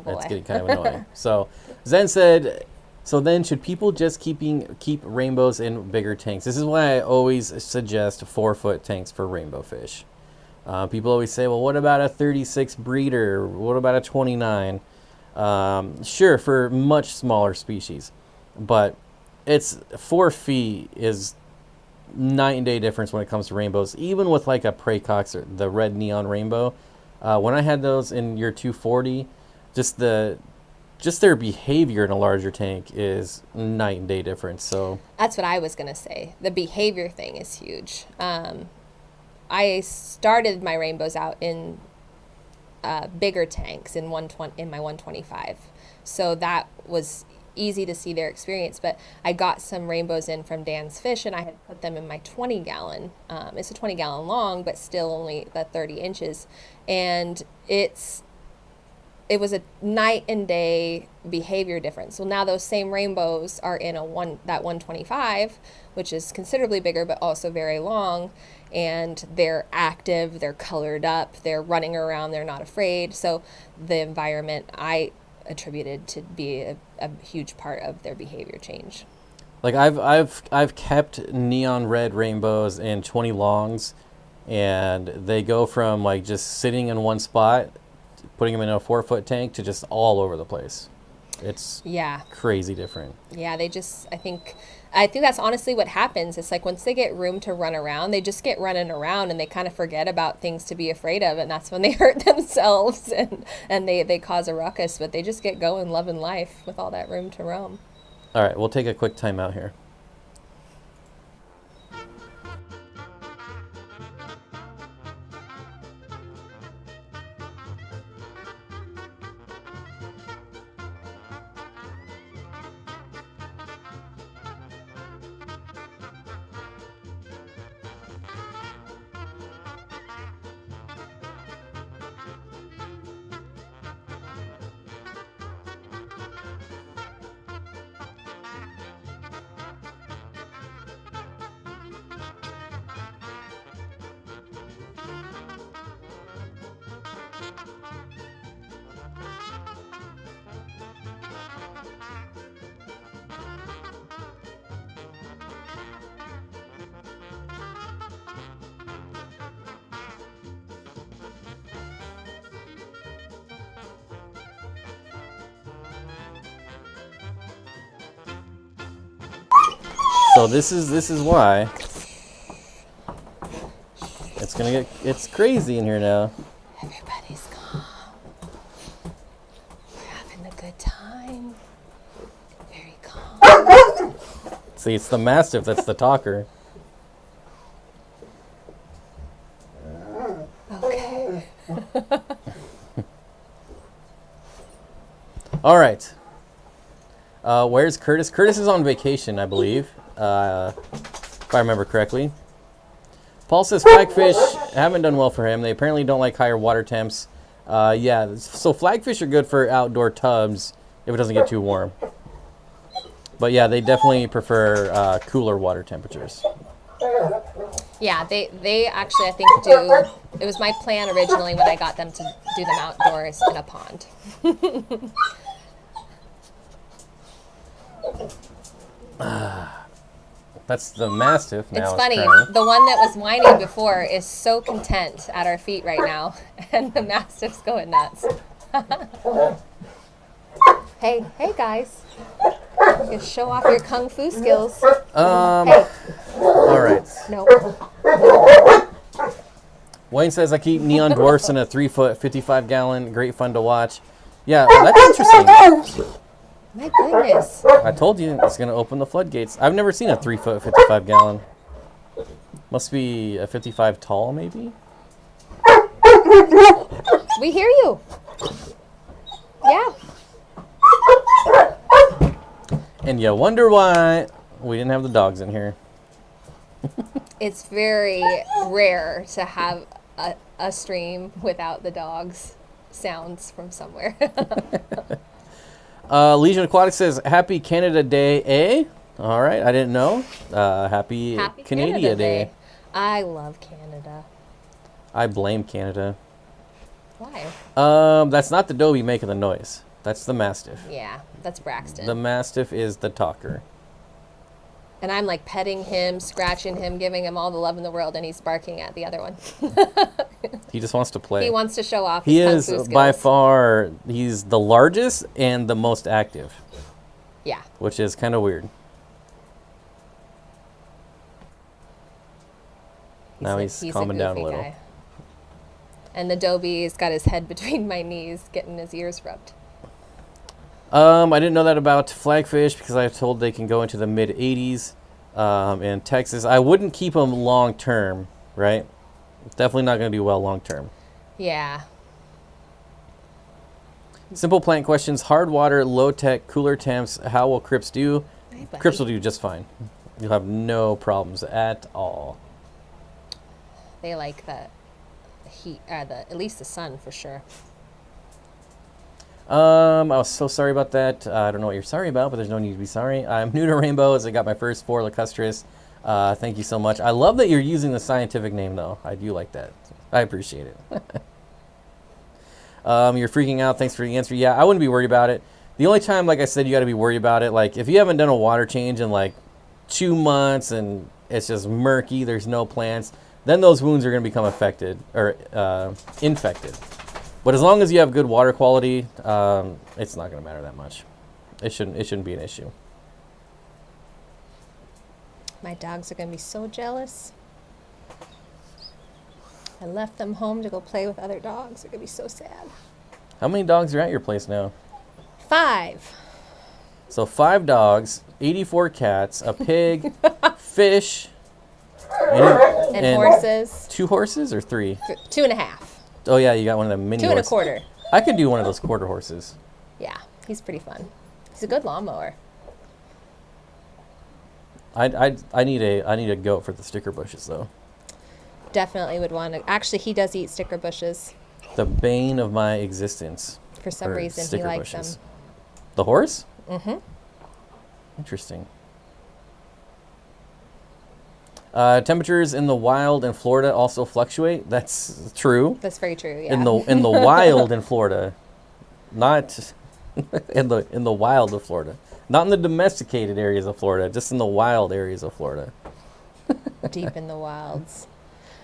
that's getting kind of annoying. So Zen said, so then should people just keep rainbows in bigger tanks? This is why I always suggest 4-foot tanks for rainbow fish. People always say, well, what about a 36 breeder? What about a 29? Sure, for much smaller species, but it's 4 feet is night and day difference when it comes to rainbows. Even with like a Praecox or the red neon rainbow, when I had those in year 240, just their behavior in a larger tank is night and day difference. So that's what I was gonna say. The behavior thing is huge. I started my rainbows out in bigger tanks in my 125, so that was easy to see their experience. But I got some rainbows in from Dan's Fish, and I had put them in my 20-gallon. It's a 20-gallon long, but still only the 30 inches, and it was a night and day behavior difference. So now those same rainbows are in that 125, which is considerably bigger, but also very long. And they're active, they're colored up, they're running around, they're not afraid. So the environment I attributed to be a huge part of their behavior change. Like I've kept neon red rainbows in 20 longs, and they go from like just sitting in one spot, putting them in a 4-foot tank, to just all over the place. It's crazy different. Yeah, I think that's honestly what happens. It's like once they get room to run around, they just get running around, and they kind of forget about things to be afraid of, and that's when they hurt themselves and they cause a ruckus, but they just get going, loving life with all that room to roam. All right, we'll take a quick time out here. So this is why it's crazy in here now. Everybody's calm. We're having a good time. Very calm. See, it's the Mastiff that's the talker. Okay. All right. Where's Curtis? Curtis is on vacation, I believe, if I remember correctly. Paul says flagfish haven't done well for him. They apparently don't like higher water temps. Yeah, so flagfish are good for outdoor tubs if it doesn't get too warm. But yeah, they definitely prefer cooler water temperatures. Yeah, they actually, I think, do. It was my plan originally when I got them to do them outdoors in a pond. That's the Mastiff now. It's is funny. crying. The one that was whining before is so content at our feet right now, and the Mastiff's going nuts. Hey, guys. You can show off your kung fu skills. Hey. All right. No. Wayne says, I keep neon dwarfs in a 3-foot, 55-gallon. Great fun to watch. Yeah, that's interesting. My goodness. I told you it's going to open the floodgates. I've never seen a 3-foot, 55-gallon. Must be a 55 tall, maybe? We hear you. Yeah. And you wonder why we didn't have the dogs in here. It's very rare to have a stream without the dogs' sounds from somewhere. Legion Aquatics says, Happy Canada Day, eh? All right, I didn't know. Happy Canada Day. I love Canada. I blame Canada. Why? That's not the Dobie making the noise. That's the Mastiff. Yeah, that's Braxton. The Mastiff is the talker. And I'm like petting him, scratching him, giving him all the love in the world, and he's barking at the other one. He just wants to play. He wants to show off He his is kung fu by skills. far, he's the largest and the most active. Yeah. Which is kind of weird. Now he's calming down a little. Guy. And the Dobie's got his head between my knees, getting his ears rubbed. I didn't know that about flagfish because I was told they can go into the mid 80s in Texas. I wouldn't keep them long term, right? Definitely not going to do well long term. Yeah. Simple plant questions. Hard water, low tech, cooler temps. How will crypts do? Hey, buddy. Crypts will do just fine. You'll have no problems at all. They like the heat, at least the sun for sure. I was so sorry about that. I don't know what you're sorry about, but there's no need to be sorry. I'm new to rainbows. I got my first 4 lacustris. Thank you so much. I love that you're using the scientific name, though. I do like that. I appreciate it. You're freaking out. Thanks for the answer. Yeah, I wouldn't be worried about it. The only time, like I said, you got to be worried about it, like if you haven't done a water change in like 2 months and it's just murky, there's no plants, then those wounds are going to become affected or infected. But as long as you have good water quality, it's not going to matter that much. It shouldn't be an issue. My dogs are going to be so jealous. I left them home to go play with other dogs. They're going to be so sad. How many dogs are at your place now? 5. So 5 dogs, 84 cats, a pig, fish, and horses. 2 horses or 3? 2.5. Oh yeah, you got one of them mini 2 horses. 1/4. I could do one of those quarter horses. Yeah, he's pretty fun. He's a good lawnmower. I need a goat for the sticker bushes though. Definitely would want to. Actually, he does eat sticker bushes. The bane of my existence. For some reason, he likes them. The horse? Mm-hmm. Interesting. Temperatures in the wild in Florida also fluctuate. That's true. That's very true. Yeah. In the wild in Florida, not in the wild of Florida, not in the domesticated areas of Florida, just in the wild areas of Florida. Deep in the wilds.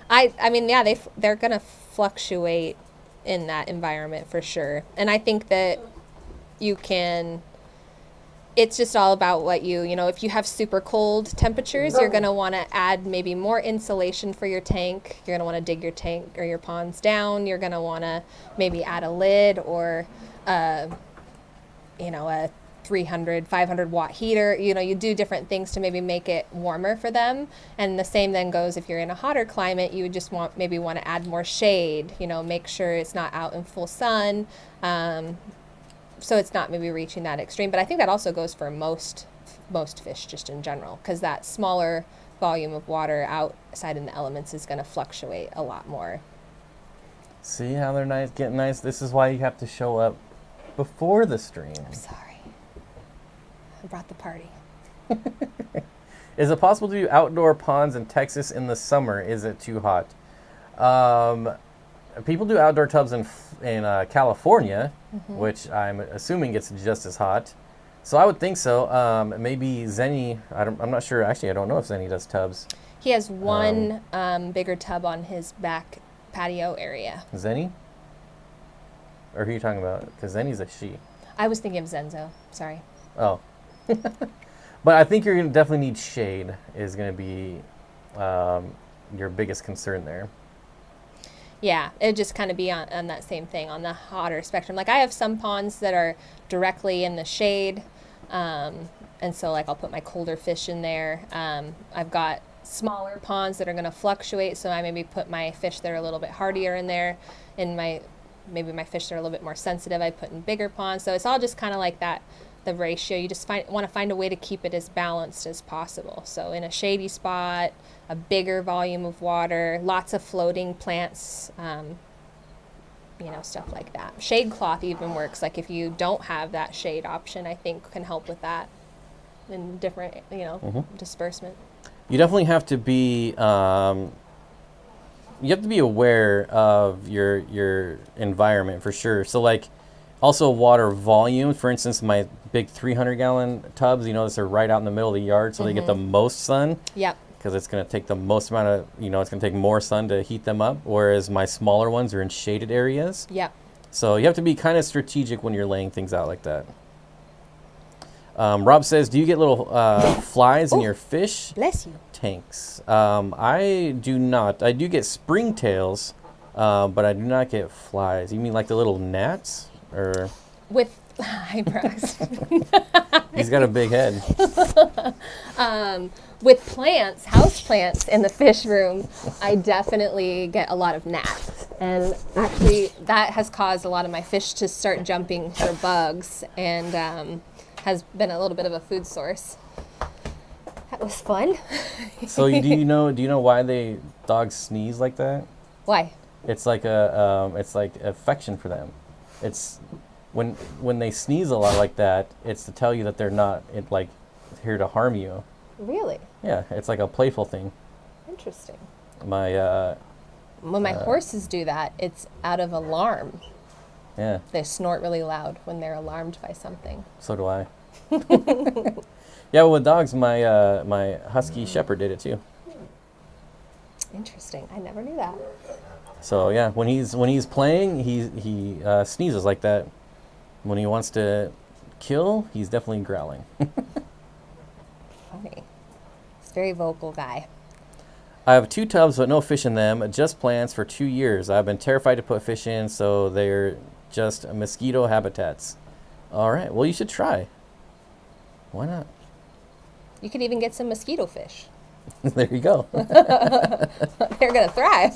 I mean, yeah, they're gonna fluctuate in that environment for sure, and I think that you can. It's just all about what you know, if you have super cold temperatures, you're going to want to add maybe more insulation for your tank. You're going to want to dig your tank or your ponds down. You're going to want to maybe add a lid or, a 300, 500 watt heater. You know, you do different things to maybe make it warmer for them. And the same then goes if you're in a hotter climate, you would just want to add more shade, make sure it's not out in full sun. So it's not maybe reaching that extreme, but I think that also goes for most fish just in general, because that smaller volume of water outside in the elements is going to fluctuate a lot more. See how they're nice, getting nice? This is why you have to show up before the stream. I'm sorry. I brought the party. Is it possible to do outdoor ponds in Texas in the summer? Is it too hot? People do outdoor tubs in California, which I'm assuming gets just as hot. So I would think so. Maybe Zenny, I'm not sure. Actually, I don't know if Zenny does tubs. He has one bigger tub on his back patio area. Zenny? Or who are you talking about? Because Zenny's a she. I was thinking of Zenzo. Sorry. Oh. But I think you're going to definitely need shade is going to be your biggest concern there. Yeah, it would just kind of be on that same thing, on the hotter spectrum. Like I have some ponds that are directly in the shade, and so like I'll put my colder fish in there. I've got smaller ponds that are going to fluctuate, so I maybe put my fish that are a little bit hardier in there, and maybe my fish that are a little bit more sensitive I put in bigger ponds. So it's all just kind of like that, the ratio. You just want to find a way to keep it as balanced as possible. So in a shady spot, a bigger volume of water, lots of floating plants, stuff like that. Shade cloth even works. Like if you don't have that shade option, I think can help with that in different, disbursement. You definitely have to be aware of your environment for sure. So like also water volume. For instance, my big 300-gallon tubs, those are right out in the middle of the yard, so they get the most sun. Yep. Because it's going to take the most amount of, it's going to take more sun to heat them up, whereas my smaller ones are in shaded areas. Yep. So you have to be kind of strategic when you're laying things out like that. Rob says, do you get little flies in your fish Bless you. tanks? I do not. I do get springtails, but I do not get flies. You mean like the little gnats? Or With eyebrows. He's got a big head. With plants, house plants in the fish room, I definitely get a lot of gnats. And actually, that has caused a lot of my fish to start jumping for bugs and has been a little bit of a food source. That was fun. So do you know why dogs sneeze like that? Why? It's like it's like affection for them. It's when they sneeze a lot like that, it's to tell you that they're not here to harm you. Really? Yeah, it's like a playful thing. Interesting. My when my horses do that, it's out of alarm. Yeah. They snort really loud when they're alarmed by something. So do I. Yeah, well, with dogs, my husky shepherd did it too. Interesting. I never knew that. So yeah, when he's playing, he sneezes like that. When he wants to kill, he's definitely growling. Funny. He's a very vocal guy. I have 2 tubs but no fish in them, just plants for 2 years. I've been terrified to put fish in, so they're just mosquito habitats. All right, well, you should try. Why not? You could even get some mosquito fish. There you go. They're going to thrive.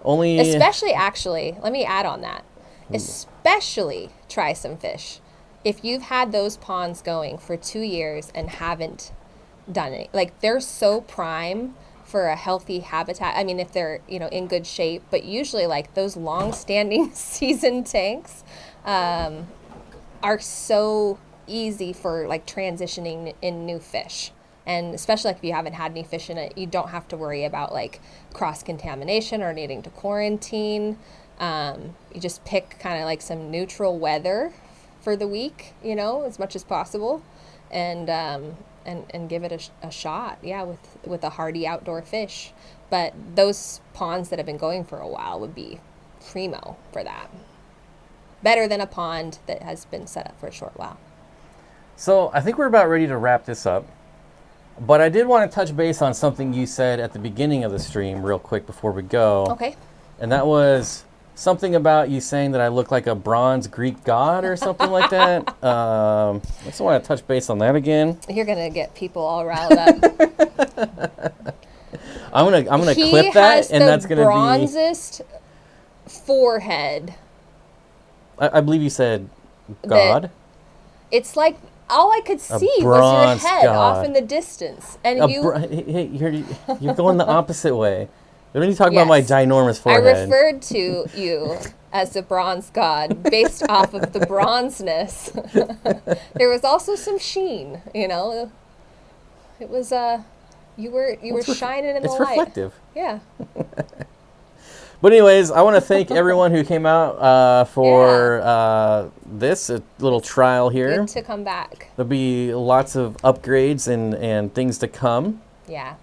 Especially, actually, let me add on that. Especially try some fish. If you've had those ponds going for 2 years and haven't done it, they're so prime for a healthy habitat. I mean, if they're, in good shape, but usually those long-standing seasoned tanks are so easy for transitioning in new fish. And especially if you haven't had any fish in it, you don't have to worry about cross-contamination or needing to quarantine. You just pick kind of some neutral weather for the week, as much as possible, and give it a shot. Yeah, with a hardy outdoor fish. But those ponds that have been going for a while would be primo for that. Better than a pond that has been set up for a short while. So I think we're about ready to wrap this up. But I did want to touch base on something you said at the beginning of the stream real quick before we go. Okay. And that was something about you saying that I look like a bronze Greek god or something like that. I just want to touch base on that again. You're going to get people all riled up. I'm gonna clip that, and that's going to be... He has the bronzest forehead. I believe you said god. It's like... All I could see was your head god. off in the distance, and Hey, you're going the opposite way. When you talk about my ginormous forehead. I referred to you as the bronze god based off of the bronzeness. There was also some sheen, you know. It was you were shining in the light. It's reflective. Yeah. But anyways, I want to thank everyone who came out for this little trial here. Good to come back. There'll be lots of upgrades and things to come. Yeah.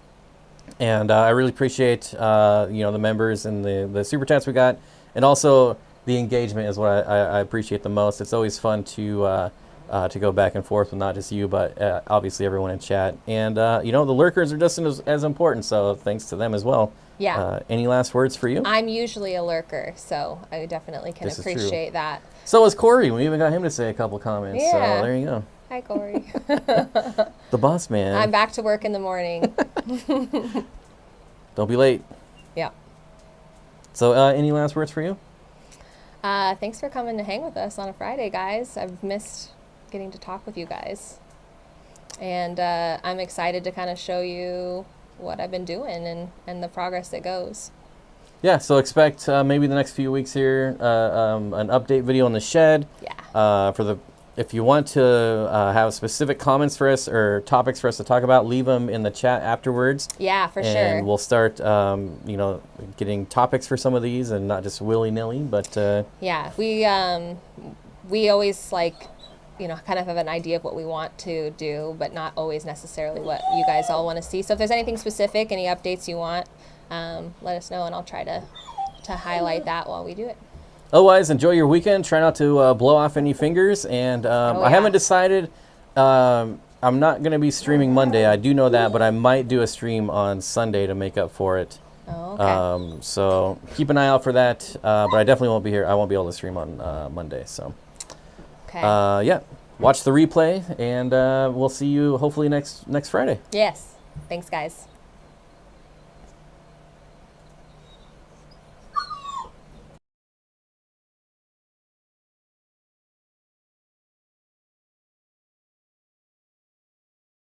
And I really appreciate the members and the super chats we got, and also the engagement is what I appreciate the most. It's always fun to go back and forth with not just you, but obviously everyone in chat. And the lurkers are just as important, so thanks to them as well. Yeah. Any last words for you? I'm usually a lurker, so I definitely can appreciate that. So is Corey. We even got him to say a couple comments. Yeah. So there you go. Hi, Corey. The boss man. I'm back to work in the morning. Don't be late. Yeah. So any last words for you? Thanks for coming to hang with us on a Friday, guys. I've missed getting to talk with you guys. And I'm excited to kind of show you what I've been doing and the progress that goes. Yeah, so expect maybe the next few weeks here an update video in the shed. Yeah. If you want to have specific comments for us or topics for us to talk about, leave them in the chat afterwards. Yeah, for sure. And we'll start, getting topics for some of these and not just willy-nilly, but... Yeah, we always, kind of have an idea of what we want to do, but not always necessarily what you guys all want to see. So if there's anything specific, any updates you want, let us know, and I'll try to highlight that while we do it. Otherwise, enjoy your weekend. Try not to blow off any fingers. And I haven't decided. I'm not going to be streaming Monday. I do know that, but I might do a stream on Sunday to make up for it. Oh, okay. So keep an eye out for that. But I definitely won't be here. I won't be able to stream on Monday. So, okay. Watch the replay, and we'll see you hopefully next Friday. Yes. Thanks, guys.